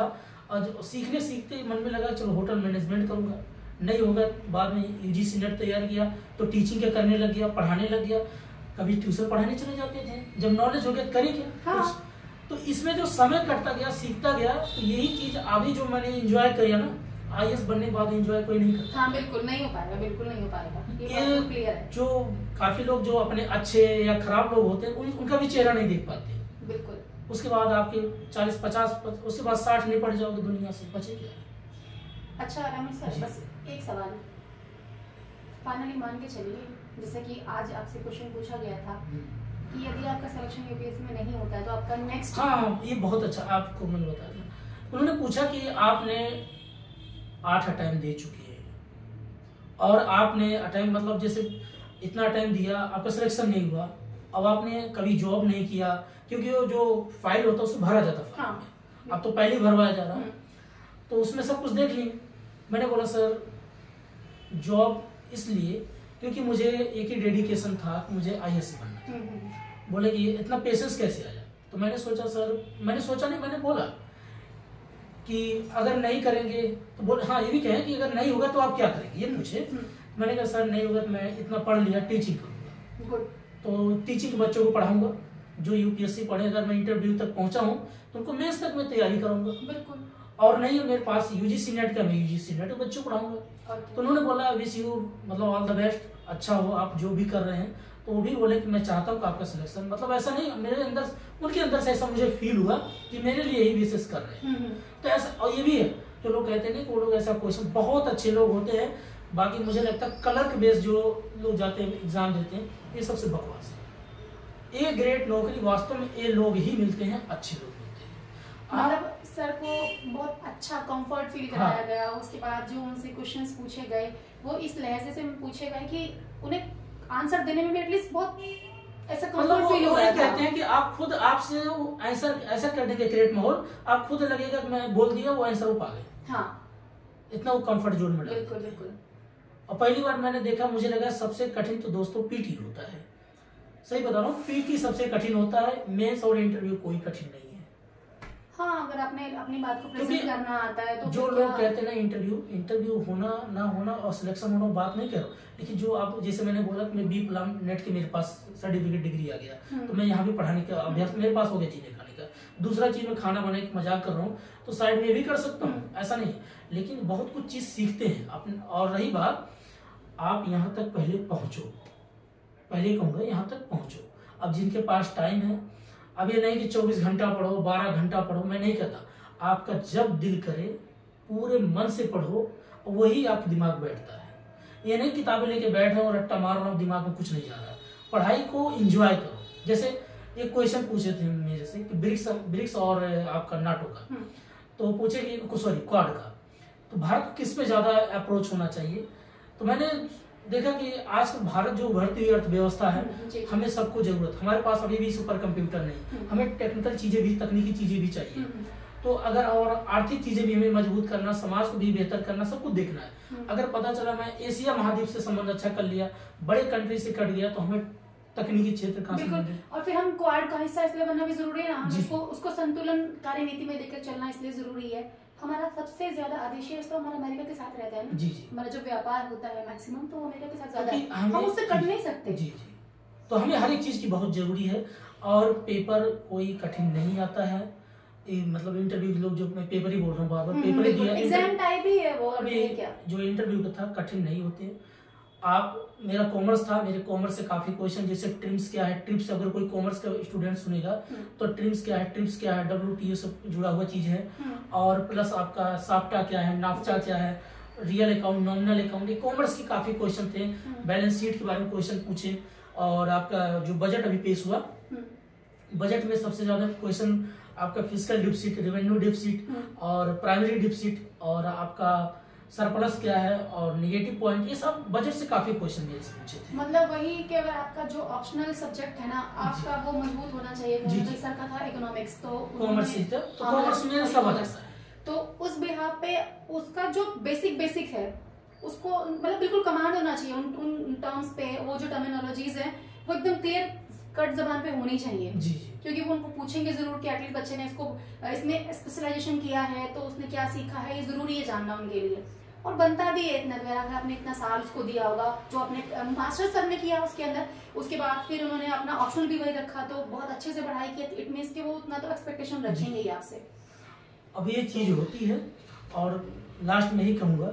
और सीखने सीखते मन में लगा चलो होटल मैनेजमेंट करूंगा। नहीं होगा, बाद में UGC नेट तैयार किया तो टीचिंग का करने लग गया, पढ़ाने लग गया। कभी ट्यूशन पढ़ाने चले जाते थे, जब नॉलेज हो गया करें क्या। हाँ। तो इसमें जो समय कटता गया, सीखता गया, तो यही चीज अभी जो मैंने एंजॉय किया ना, IAS बनने के बाद एंजॉय कोई नहीं करता। हाँ, बिल्कुल नहीं हो पाएगा, बिल्कुल नहीं हो पाएगा। ये बात क्लियर है। जो काफी लोग जो अपने अच्छे या खराब लोग होते हैं, उनका भी चेहरा नहीं देख पाते। बिल्कुल। उसके बाद आपके 40-50, उसके बाद 60 निपट जाओगे, दुनिया से बचे क्या। अच्छा रमेश सर, बस एक सवाल फाइनली मान के चलिए, जैसे कि आज आपसे क्वेश्चन पूछा गया था कि यदि आपका सिलेक्शन UPSC में नहीं होता है तो आपका नेक्स्ट। हाँ, ये बहुत अच्छा आपको मैंने बता दिया। उन्होंने पूछा कि आपने 8 अटेम्प्ट दे चुके हैं, और आपने अटेम्प्ट मतलब जैसे इतना अटेम्प्ट दिया, आपका सिलेक्शन नहीं हुआ, अब आपने कभी जॉब नहीं किया, क्योंकि वो जो फाइल होता है उसमें भरा जाता है। हाँ। अब तो पहले ही भरवाया जा रहा, तो उसमें सब कुछ देख लिए। मैंने बोला सर जॉब इसलिए क्योंकि मुझे एक ही डेडिकेशन था कि मुझे IAS बनना था। बोले कि इतना पेशेंस कैसे आया, तो मैंने सोचा सर, मैंने सोचा नहीं, मैंने बोला कि अगर नहीं करेंगे तो बोले हाँ ये भी कहें कि अगर नहीं होगा तो आप क्या करेंगे, ये पूछे। मैंने कहा सर नहीं होगा तो मैं इतना पढ़ लिया, टीचिंग करूंगा। तो टीचिंग के बच्चों को पढ़ाऊंगा जो UPSC पढ़े। अगर मैं इंटरव्यू तक पहुंचा हूँ तो उनको मेंस तक मैं तैयारी करूंगा। बिल्कुल। और नहीं मेरे पास यूजीसी नेट का, मैं यूजीसी नेट बच्चों पढ़ाऊंगा। तो उन्होंने बोला विश यू मतलब ऑल द बेस्ट, अच्छा हो आप जो भी कर रहे हैं। तो वो भी बोले कि मैं चाहता हूँ कि आपका सिलेक्शन, मतलब ऐसा नहीं, मेरे अंदर उनके अंदर से ऐसा मुझे फील हुआ कि मेरे लिए ही विशेष कर रहे हैं। तो ऐसा, और ये भी है जो लोग कहते हैं कि वो लोग ऐसा क्वेश्चन, बहुत अच्छे लोग होते हैं, बाकी मुझे लगता है क्लर्क बेस जो लोग जाते हैं एग्जाम देते हैं, ये सबसे बकवास है। ए ग्रेड नौकरी वास्तव में ये लोग ही मिलते हैं, अच्छे लोग मिलते हैं। मतलब सर को बहुत अच्छा कंफर्ट फील कराया गया। उसके बाद जो उनसे क्वेश्चंस पूछे गए वो इस लहजे से पूछे गए कि उन्हें आंसर देने में भी एटलीस्ट बहुत ऐसा कंफर्ट फील हो रहा है। कहते हैं कि आप खुद आपसे आंसर ऐसा करने के क्रिएट माहौल, आप खुद लगेगा कि मैं बोल दिया वो आंसर वो पा गए। हाँ, इतना वो कंफर्ट जोन में बिल्कुल बिल्कुल। और पहली बार मैंने देखा, मुझे लगा सबसे कठिन तो दोस्तों पीटी होता है। सही बता रहा हूँ, पीटी सबसे कठिन होता है, मेंस और इंटरव्यू कोई कठिन नहीं है। हाँ, अगर आपने अपनी बात को प्रेजेंट करना आता है तो जो लोग कहते हैं ना इंटरव्यू होना ना होना और सिलेक्शन होना, बात नहीं करो, लेकिन जो आप जैसे मैंने बोला कि मैं बी प्लम नेट के मेरे पास सर्टिफिकेट डिग्री आ गया, तो मैं यहाँ भी पढ़ाने का अभ्यास मेरे पास हो गया, जीने खाने का। दूसरा चीज में खाना बनाने की मजाक कर रहा हूँ तो साइड में भी कर सकता हूँ, ऐसा नहीं, लेकिन बहुत कुछ चीज सीखते हैं। और रही बात, आप यहाँ तक पहले पहुंचो, पहले कहूँगा यहाँ तक पहुंचो। अब जिनके पास टाइम है, अब ये नहीं कि 24 घंटा पढ़ो 12 घंटा पढ़ो, मैं नहीं कहता, आपका जब दिल करे पूरे मन से पढ़ो, वही आपका दिमाग बैठता है। ये नहीं किताबें लेके बैठ रहा हूँ रट्टा मार रहा हूँ, दिमाग में कुछ नहीं जा रहा। पढ़ाई को एंजॉय करो। जैसे एक क्वेश्चन पूछे थे मेरे से कि ब्रिक्स और आपका नाटो का, तो पूछे कि सॉरी क्वाड का, तो भारत को किस पे ज्यादा अप्रोच होना चाहिए। तो मैंने देखा कि आज भारत जो उभरती हुई अर्थव्यवस्था है, हमें सबको जरूरत, हमारे पास अभी भी सुपर कंप्यूटर नहीं, हमें टेक्निकल चीजें भी, तकनीकी चीजें भी चाहिए। तो अगर और आर्थिक चीजें भी हमें मजबूत करना, समाज को भी बेहतर करना, सब कुछ देखना है। अगर पता चला मैं एशिया महाद्वीप से संबंध अच्छा कर लिया, बड़े कंट्री से कट गया, तो हमें तकनीकी क्षेत्र कहाँ से, और फिर हम क्वाड का हिस्सा इसलिए बनना भी जरूरी है ना, उसको संतुलन कार्य नीति में देकर चलना इसलिए जरूरी है। हमारा सबसे ज्यादा आदेशीय तो हमारा अमेरिका के साथ रहता है ना, हमारा जो व्यापार होता है मैक्सिमम तो अमेरिका के साथ ज्यादा है, हम उससे कट नहीं सकते। जी। तो हमें हर एक चीज की बहुत जरूरी है, और पेपर कोई कठिन नहीं आता है। मतलब इंटरव्यू लोग, जो मैं पेपर ही बोल रहा हूँ बार बार, पेपर ही दिया, एग्जाम टाइप ही है वो। अभी क्या जो इंटरव्यू का था कठिन नहीं होते। आप, मेरा कॉमर्स था, मेरे कॉमर्स से काफी क्वेश्चन, जैसे ट्रिम्स क्या है, ट्रिप्स, अगर कोई कॉमर्स का स्टूडेंट सुनेगा तो ट्रिम्स क्या है, ट्रिप्स क्या है, WTO से जुड़ा हुआ चीज है, और प्लस आपका साफ्टा क्या है, नाफ्टा क्या है, रियल अकाउंट, नॉमिनल अकाउंट, ये कॉमर्स के काफी क्वेश्चन थे। बैलेंस शीट के बारे में क्वेश्चन पूछे, और आपका जो बजट अभी पेश हुआ, बजट में सबसे ज्यादा क्वेश्चन आपका फिजिकल डिफिसिट, रेवेन्यू डिफिसिट, और प्राइमरी डिफिसिट, और आपका सरप्लस क्या है, और नेगेटिव पॉइंट, ये सब बजट से काफी क्वेश्चन मेरे से पूछे थे। मतलब वही कि अगर आपका जो ऑप्शनल सब्जेक्ट है ना आपका, वो मजबूत होना चाहिए। सर का था इकोनॉमिक्स, तो कॉमर्स ही था, तो कॉमर्स में सब अच्छा है, तो उस बिहाफ पे उसका जो बेसिक है उसको मतलब बिल्कुल कमांड होना चाहिए उन टर्म्स पे। वो जो टर्मिनोलॉजीज है वो एकदम क्लियर कट जबान पे होनी चाहिए। जी। क्योंकि वो उनको पूछेंगे जरूर कि एटलीस्ट बच्चे ने इसमें स्पेशलाइजेशन किया है तो उसने क्या सीखा है, ये जरूरी है जानना उनके लिए। और बनता भी है इतना, अगर आपने इतना साल उसको दिया होगा, जो अपने मास्टर्स सर ने किया उसके अंदर, उसके बाद फिर उन्होंने अपना ऑप्शनल भी वही रखा, तो बहुत अच्छे से पढ़ाई की, इट मींस कि वो उतना तो एक्सपेक्टेशन रखेंगे ही आपसे। अब ये चीज होती है, और लास्ट में ही कहूंगा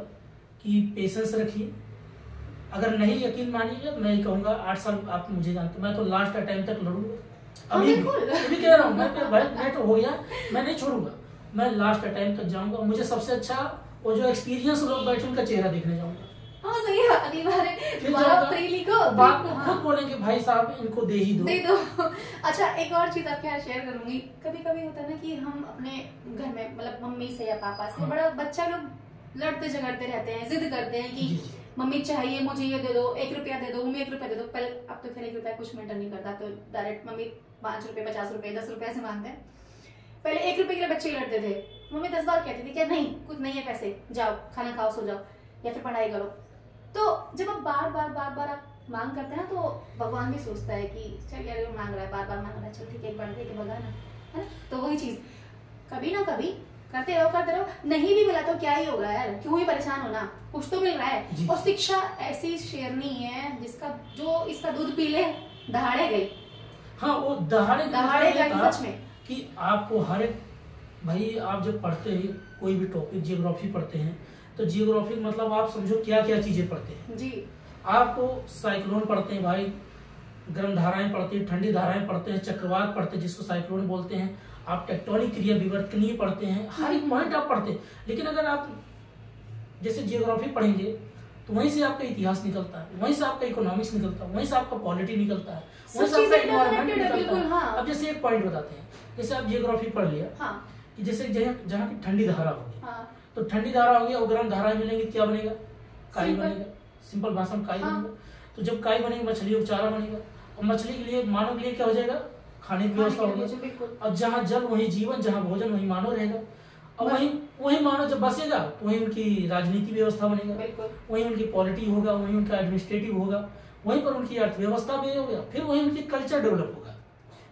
कि पेशेंस रखिए। अगर नहीं यकीन मानिएगा, मैं ही कहूंगा 8 साल आप मुझे जानते, मैं तो लास्ट टाइम तक लड़ूंगा। अभी कह रहा हूँ मैं तो हो गया, मैं नहीं छोड़ूंगा, मैं लास्ट टाइम तक जाऊंगा। मुझे सबसे अच्छा वो जो एक्सपीरियंस लोग बैठे उनका चेहरा देखने जाऊंगा। हाँ सही है, अगली बार बात को खुद बोलेंगे भाई साहब इनको दे ही दो। अच्छा, एक और चीज आपके यहाँ शेयर करूंगी। कभी कभी होता है ना कि हम अपने घर में मतलब मम्मी से या पापा से, बड़ा बच्चा लोग लड़ते झगड़ते रहते हैं, जिद करते हैं कि मम्मी चाहिए मुझे ये दे दो, 1 रुपया दे दो, मम्मी 1 रुपया दे दो। पहले अब तो खैर 1 रुपया कुछ मैटर नहीं करता, तो डायरेक्ट मम्मी 5 रुपए 50 रुपए 10 रुपए से मांगते हैं। पहले 1 रुपए के लिए बच्चे लड़ते थे, मम्मी 10 बार कहती थी कि नहीं कुछ नहीं है पैसे, जाओ खाना खाओ सो जाओ या फिर पढ़ाई करो। तो जब आप बार बार आप मांग करते हैं ना, तो भगवान भी सोचता है कि चल यार मांग रहा है, बार बार मांग रहा है, चल ठीक है एक बार दे के भगा ना, है ना। तो वही चीज कभी ना कभी करते रहो, नहीं भी मिला तो क्या ही होगा यार, क्यों ही परेशान होना, कुछ तो मिल रहा है। और शिक्षा ऐसी शेरनी है जिसका जो इसका दूध पी ले दहाड़े गई। हाँ, वो दहाड़े गई सच में, कि आपको हर एक भाई आप जब पढ़ते हैं कोई भी टॉपिक, जियोग्राफी पढ़ते हैं, तो जियोग्राफी मतलब आप समझो क्या क्या चीजें पढ़ते हैं जी। आपको साइक्लोन पढ़ते हैं भाई, गर्म धाराएं पढ़ते हैं, ठंडी धाराएं पढ़ते हैं, चक्रवात पढ़ते हैं जिसको साइक्लोन बोलते हैं, आप टेक्टोनिक क्रिया विवर्तनीय पढ़ते हैं, हर एक पॉइंट आप पढ़ते हैं। लेकिन अगर आप जैसे जियोग्राफी पढ़ेंगे तो वहीं से आपका इतिहास निकलता है, वहीं से आपका इकोनॉमिक्स निकलता है, वहीं से आपका पॉलिटी निकलता है, वहीं से आपका एनवायरनमेंट निकलता है। हाँ। अब जैसे एक पॉइंट बताते हैं, जैसे आप जियोग्राफी पढ़ लिया कि जैसे जहाँ की ठंडी धारा होगी, तो ठंडी धारा होगी और गर्म धाराएं मिलेंगी, क्या बनेगा? काई बनेगा। सिंपल भाषा में काई बनेगा। तो जब काई बनेगी मछली और चारा बनेगा, और मछली के लिए, मानव के लिए क्या हो जाएगा? खाने की व्यवस्था होगी। और जहाँ जल वही जीवन, जहाँ भोजन वही मानव रहेगा। और वही मानव जब बसेगा तो वही उनकी राजनीति व्यवस्था बनेगा, वही उनकी पॉलिटी होगा, वही उनका एडमिनिस्ट्रेटिव होगा, वहीं पर उनकी अर्थव्यवस्था भी होगा, फिर वही उनकी कल्चर डेवलप होगा।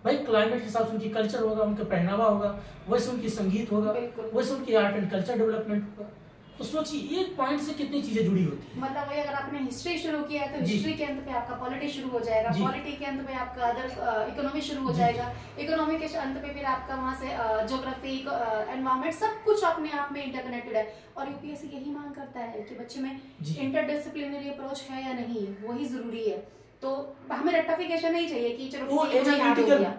भाई क्लाइमेट के हिसाब से उनकी कल्चर होगा, उनका पहनावा होगा, वैसे उनकी संगीत होगा, वैसे उनकी आर्ट एंड कल्चर डेवलपमेंट होगा। तो सोचिए एक पॉइंट से कितनी चीजें जुड़ी होती है। मतलब वही अगर आपने हिस्ट्री शुरू किया है तो हिस्ट्री के अंत पे आपका पॉलिटी शुरू हो जाएगा, पॉलिटी के अंत पे आपका अदर इकोनॉमी शुरू हो जाएगा, इकोनॉमी के अंत पे फिर आपका वहाँ से ज्योग्राफी, एनवायरनमेंट, सब कुछ अपने आप में इंटरकनेक्टेड है। और यूपीएससी यही मांग करता है कि बच्चे में इंटरडिसिप्लिनरी अप्रोच है या नहीं, वही जरूरी है। तो हमें रेक्टिफिकेशन नहीं चाहिए कि चलो वो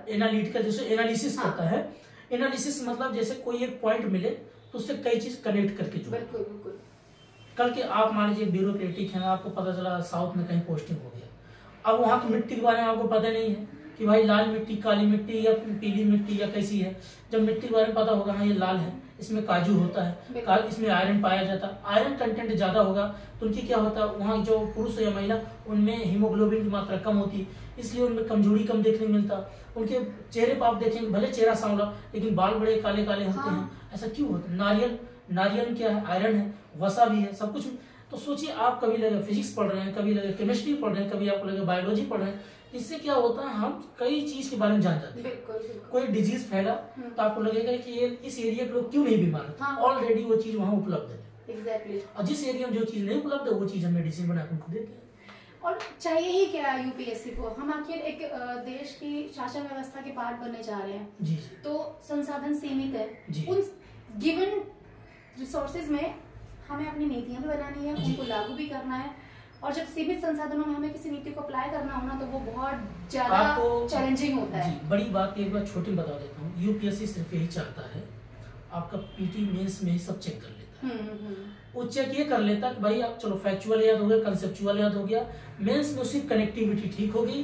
एनालिटिकल जैसे एनालिसिस करता है। एनालिसिस मतलब जैसे कोई एक पॉइंट मिले तो उससे कई चीज कनेक्ट करके जोड़ो। बिल्कुल। कल के आप मान लीजिए ब्यूरोक्रेटिक है, आपको पता चला साउथ में कहीं पोस्टिंग हो गया, अब वहाँ की मिट्टी के बारे में आपको पता नहीं है कि भाई लाल मिट्टी, काली मिट्टी या पीली मिट्टी या कैसी है। जब मिट्टी के बारे में पता होगा, हाँ ये लाल है, इसमें काजू होता है, इसमें आयरन पाया जाता है, आयरन कंटेंट ज्यादा होगा तो उनकी क्या होता है, वहाँ जो पुरुष या महिला उनमें हीमोग्लोबिन की मात्रा कम होती, इसलिए उनमें कमजोरी कम देखने को मिलता। उनके चेहरे पर आप देखेंगे भले चेहरा सांवला लेकिन बाल बड़े काले काले होते हैं। ऐसा क्यों होता है? नारियल क्या है? आयरन है, वसा भी है, सब कुछ। तो सोचिए आप कभी लगे फिजिक्स पढ़ रहे हैं, कभी लगे केमिस्ट्री पढ़ रहे हैं, कभी आपको लगे बायोलॉजी पढ़ रहे हैं, इससे क्या होता है हम कई चीज के बारे में जान जाते हैं। कोई डिजीज फैला तो आपको लगेगा कि ये इस एरिया के लोग क्यों नहीं बीमार है, ऑलरेडी वो चीज वहाँ उपलब्ध है। और जिस एरिया में जो चीज नहीं उपलब्ध है वो चीज हम मेडिसिन बना उनको देते हैं। और चाहिए ही क्या यूपीएससी को? हम आखिर एक देश की शासन व्यवस्था के पार्ट बनने जा रहे हैं जी। तो संसाधन सीमित है, उन गिवन रिसोर्सेज में हमें अपनी नीतियां भी बनानी है, उनको लागू भी करना है। और जब सीमित संसाधनों में हमें किसी नीति को अप्लाई करना हो ना तो वो बहुत ज्यादा चैलेंजिंग होता है। बड़ी बात एक बार छोटी बता देता हूँ, यूपीएससी सिर्फ यही चाहता है आपका पीटी मेंस में ही सब चेक कर लेता है। वो चेक ये कर लेता है कि भाई आप चलो फैक्चुअल याद हो गया, कंसेप्चुअल याद हो गया, मेंस में उसकी कनेक्टिविटी ठीक हो गई,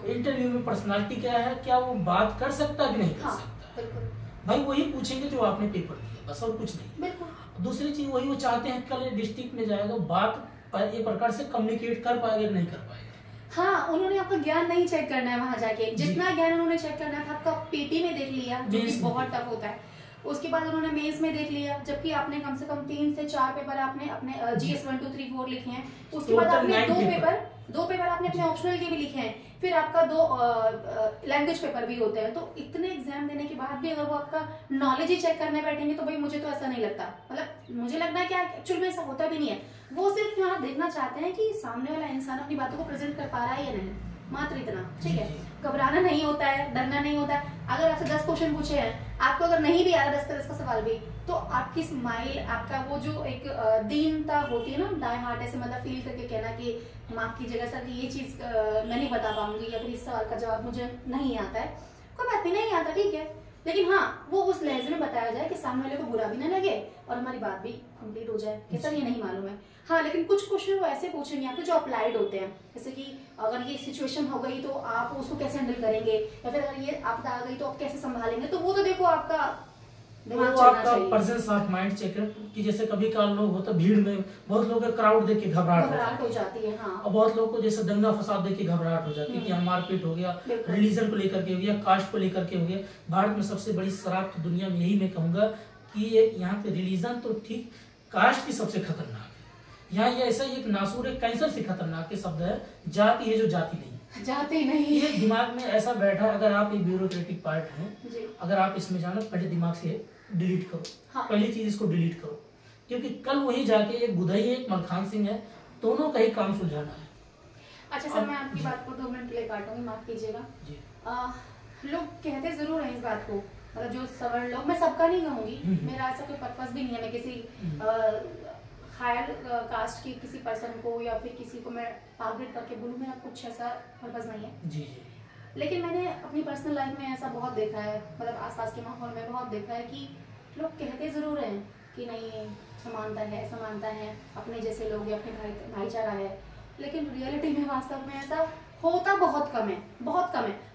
इंटरव्यू में पर्सनालिटी क्या है, क्या वो बात कर सकता है कि नहीं कर सकता। भाई वही पूछेंगे जो आपने पेपर दिया, बस और कुछ नहीं। दूसरी चीज वही वो चाहते हैं कल डिस्ट्रिक्ट में जाएगा बात एक प्रकार से कम्युनिकेट कर पाएगा कि नहीं कर पाएगा। हाँ, उन्होंने आपका ज्ञान नहीं चेक करना है वहां जाके, जितना ज्ञान उन्होंने चेक करना था आपका पीटी में देख लिया जो कि बहुत टफ होता है, उसके बाद उन्होंने मेंस में देख लिया, जबकि आपने कम से कम 3 से 4 पेपर आपने अपने GS 1 2 3 4 लिखे हैं, उसके बाद आपने दो पेपर आपने अपने ऑप्शनल के भी लिखे हैं, फिर आपका 2 लैंग्वेज पेपर भी होते हैं। तो इतने एग्जाम देने के बाद भी अगर वो आपका नॉलेज ही चेक करने बैठेंगे तो भाई मुझे तो ऐसा नहीं लगता, मतलब मुझे लगता है कि एक्चुअल में ऐसा होता भी नहीं है। वो सिर्फ यहाँ देखना चाहते हैं कि सामने वाला इंसान अपनी बातों को प्रेजेंट कर पा रहा है या नहीं, मात्र इतना। ठीक है, घबराना नहीं होता है, डरना नहीं होता है। अगर आपसे 10 क्वेश्चन पूछे हैं, आपको अगर नहीं भी आ रहा 10 का 10 का सवाल भी, तो आपकी स्माइल, आपका वो जो एक दीनता होती है ना, दाएं हाथ ऐसे मतलब फील करके कहना कि माफ कीजिएगा सर कि ये चीज मैं नहीं बता पाऊंगी या फिर इस सवाल का जवाब मुझे नहीं आता है, कोई बात नहीं आता, ठीक है, लेकिन हाँ वो उस लहजे में बताया जाए कि सामने वाले को बुरा भी ना लगे और हमारी बात भी कंप्लीट हो जाए कि सर ये नहीं मालूम है। हाँ, लेकिन कुछ क्वेश्चन वो ऐसे पूछेंगे आपके जो अप्लाइड होते हैं, जैसे कि अगर ये सिचुएशन हो गई तो आप उसको कैसे हैंडल करेंगे, या फिर अगर ये आपदा आ गई तो आप कैसे संभालेंगे। तो वो तो देखो आपका दिमाग चलना चाहिए, प्रेजेंस ऑफ माइंड चेक कि जैसे कभी काल लोग होता भीड़ में, बहुत लोग क्राउड देख के घबराहट हो जाती है। हाँ। और बहुत लोग को जैसे दंगा फसाद देख के घबराहट हो जाती है कि मारपीट हो गया, रिलीजन को लेकर के हो गया, कास्ट को लेकर के हो गया। भारत में सबसे बड़ी शराब तो दुनिया में यही मैं कहूंगा कि यहाँ पे रिलीजन तो ठीक, कास्ट की सबसे खतरनाक है। यहाँ ये ऐसा एक नासूर एक कैंसर से खतरनाक के शब्द है, जाति है जो जाति नहीं, ये दिमाग में ऐसा बैठा। अगर आप एक ब्यूरोक्रेटिक पार्ट हैं, अगर आप इसमें जाना पहले दिमाग से डिलीट करो। हाँ। पहली चीज इसको डिलीट करो, क्योंकि कल वही जाके एक बुधई है, एक मलखान सिंह है, दोनों का ही काम सुलझाना है। अच्छा सर, मैं आपकी बात को 2 मिनट के लिए काटूंगी, माफ कीजिएगा। लोग कहते जरूर हैं इस बात को मतलब जो सवर्ण लोग, मैं सबका नहीं कहूंगी, मेरा ऐसा कोई पर्पस भी नहीं है, मैं किसी हायर कास्ट की किसी पर्सन को या फिर किसी को मैं टारगेट करके बोलूँ, मेरा कुछ ऐसा पर्पस नहीं है। जी। लेकिन मैंने अपनी पर्सनल लाइफ में ऐसा बहुत देखा है, मतलब आसपास के माहौल में बहुत देखा है कि लोग कहते ज़रूर हैं कि नहीं समानता है, अपने जैसे लोग या अपने भाईचारा है, लेकिन रियलिटी में वास्तव में ऐसा होता बहुत कम है।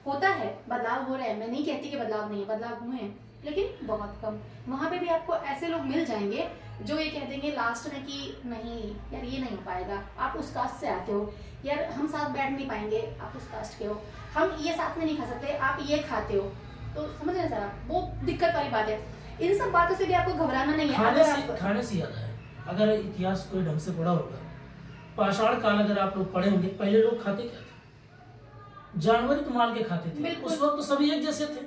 होता है, बदलाव हो रहे हैं, मैं नहीं कहती कि बदलाव नहीं है, बदलाव हुए हैं, लेकिन बहुत कम। वहाँ पे भी आपको ऐसे लोग मिल जाएंगे जो ये कह देंगे लास्ट में कि नहीं यार ये नहीं हो पाएगा, आप उस कास्ट से आते हो, यार हम साथ बैठ नहीं पाएंगे, आप उस कास्ट के हो, हम ये साथ में नहीं खा सकते, आप ये खाते हो। तो समझ रहे जरा, वो दिक्कत वाली बात है। इन सब बातों से भी आपको घबराना नहीं है। खाने से याद है, अगर इतिहास कोई ढंग से पढ़ा होगा, पाषाण काल अगर आप लोग पढ़े होंगे, पहले लोग खाते क्या थे? जानवर तो मार के खाते थे। उस वक्त तो सभी एक जैसे थे।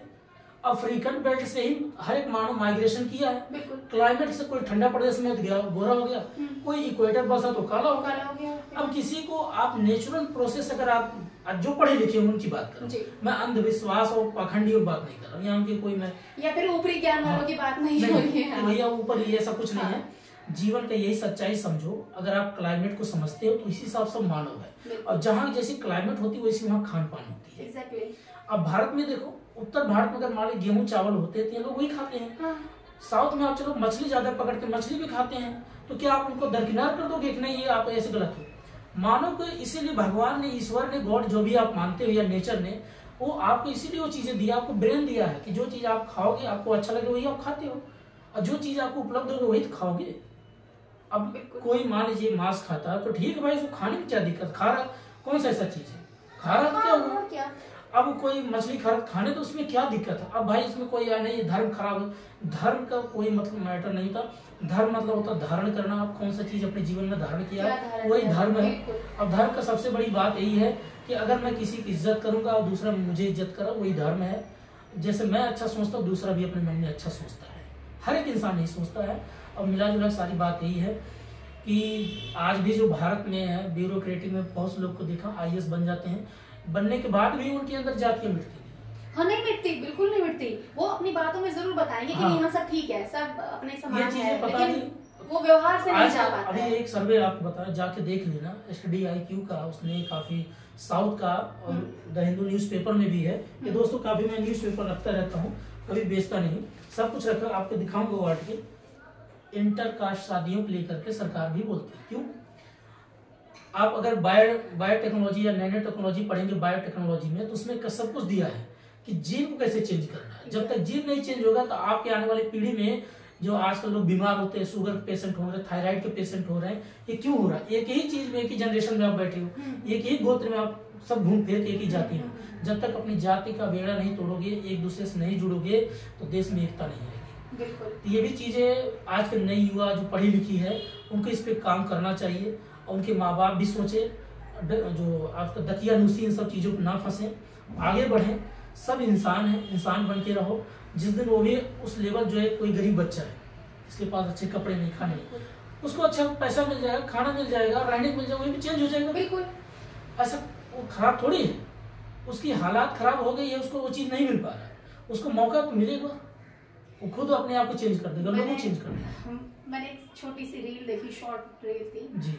अफ्रीकन बेल्ट से ही हर एक मानव माइग्रेशन किया है। क्लाइमेट से कोई ठंडा प्रदेश में गया गोरा हो गया, कोई इक्वेटर बसा तो काला हो गया। अब किसी को आप नेचुरल प्रोसेस, अगर आप जो पढ़े लिखे उनकी बात करो, मैं अंधविश्वास और पाखंडियों की बात नहीं कर रहा हूँ, यहाँ की कोई मैं या फिर ऊपरी ज्ञान वालों की बात नहीं हो रही है भैया, ऊपर ये सब कुछ नहीं है। जीवन का यही सच्चाई समझो, अगर आप क्लाइमेट को समझते हो तो इसी हिसाब से मानव है, और जहाँ जैसी क्लाइमेट होती है वैसी वहाँ खान पान होती है। अब भारत में देखो, उत्तर भारत में अगर मान लो गेहूं चावल होते हैं तो लोग वही खाते हैं। साउथ में आप चलो मछली ज्यादा पकड़ते हैं, मछली भी खाते हैं, तो क्या आप उनको दरकिनार कर दोगे कि नहीं ये आप ऐसे गलत हो? मानव को इसीलिए भगवान ने, ईश्वर ने, गॉड जो भी आप मानते हो या नेचर ने, वो आपको इसीलिए वो चीजें दिया, आपको ब्रेन दिया है कि जो चीज आप खाओगे आपको अच्छा लगे वही आप खाते हो, और जो चीज आपको उपलब्ध होगी वही तो खाओगे। अब कोई मान लीजिए मांस खाता है तो ठीक है भाई, उसको खाने में क्या दिक्कत? खा रहा कौन सा ऐसा चीज है, खा रहा तो क्या हुआ? अब कोई मछली खाने तो उसमें क्या दिक्कत है? अब भाई इसमें कोई नहीं धर्म खराब है, धर्म का कोई मतलब मैटर नहीं था। धर्म मतलब होता धारण करना, आप कौन सा चीज अपने जीवन में धारण किया वही धर्म है। अब धर्म का सबसे बड़ी बात यही है कि अगर मैं किसी की इज्जत करूंगा और दूसरा मुझे इज्जत करा, वही धर्म है। जैसे मैं अच्छा सोचता हूँ दूसरा भी अपने मन में अच्छा सोचता है, हर एक इंसान नहीं सोचता है। और मिला जुला सारी बात यही है कि आज भी जो भारत में है, ब्यूरोक्रेटिक में बहुत से लोग को देखा IAS बन जाते हैं, बनने के बाद भी उनके अंदर जातियां मिटती नहीं। हाँ नहीं मिटती, बिल्कुल नहीं मिटती। वो अपनी बातों में जरूर बताएंगे कि नहीं सब ठीक है, सब अपने समान है, लेकिन वो व्यवहार से नहीं जा पाता है। अभी एक सर्वे आपको बताया, जाके देख लेना, STDIQ का, उसने काफी साउथ का, और द हिंदू न्यूज़पेपर में भी है। ये दोस्तों काफी मैं न्यूज़पेपर रखता रहता हूँ, कभी बेचता नहीं, सब कुछ रखा, आपको दिखाऊंगा वो आर्टिकल। इंटरकास्ट शादियों को लेकर के सरकार भी बोलती है। क्यों? आप अगर बायोटेक्नोलॉजी या नैनो टेक्नोलॉजी पढ़ेंगे बायोटेक्नोलॉजी में, तो उसमें सब कुछ दिया है कि जीन को कैसे चेंज करना है। जब तक जीन नहीं चेंज होगा तो आपके आने वाली पीढ़ी में जो आजकल लोग बीमार होते हैं, शुगर के पेशेंट हो रहे हैं, थायराइड के पेशेंट हो रहे हैं, ये क्यों हो रहा है? एक ही चीज में, एक ही जनरेशन में आप बैठे हो, एक ही गोत्र में आप सब घूम फिर के एक ही जाति हो। जब तक अपनी जाति का बेड़ा नहीं तोड़ोगे, एक दूसरे से नहीं जुड़ोगे, तो देश में एकता नहीं रहेगी। तो ये भी चीजें आज के नई युवा जो पढ़ी लिखी है उनको इस पे काम करना चाहिए, और उनके माँ बाप भी सोचे, जो आपका दकियानुसी इन सब चीजों पर ना फंसे, आगे बढ़े। सब इंसान है, इंसान बन के रहो। जिस दिन वो भी उस लेवल, जो है कोई गरीब बच्चा है, इसके पास अच्छे कपड़े नहीं, खाने, उसको अच्छा पैसा मिल जाएगा, खाना मिल जाएगा, रहने मिल जाएगा, वो भी चेंज हो जाएगा। बिल्कुल ऐसा वो खराब थोड़ी है, उसकी हालात खराब हो गई है, उसको वो चीज नहीं मिल पा रहा है, उसको मौका तो मिलेगा, वो खुद अपने आप को चेंज कर देगा, लोगों को चेंज कर देगा। मैंने एक छोटी सी रील देखी, शॉर्ट रील थी जी।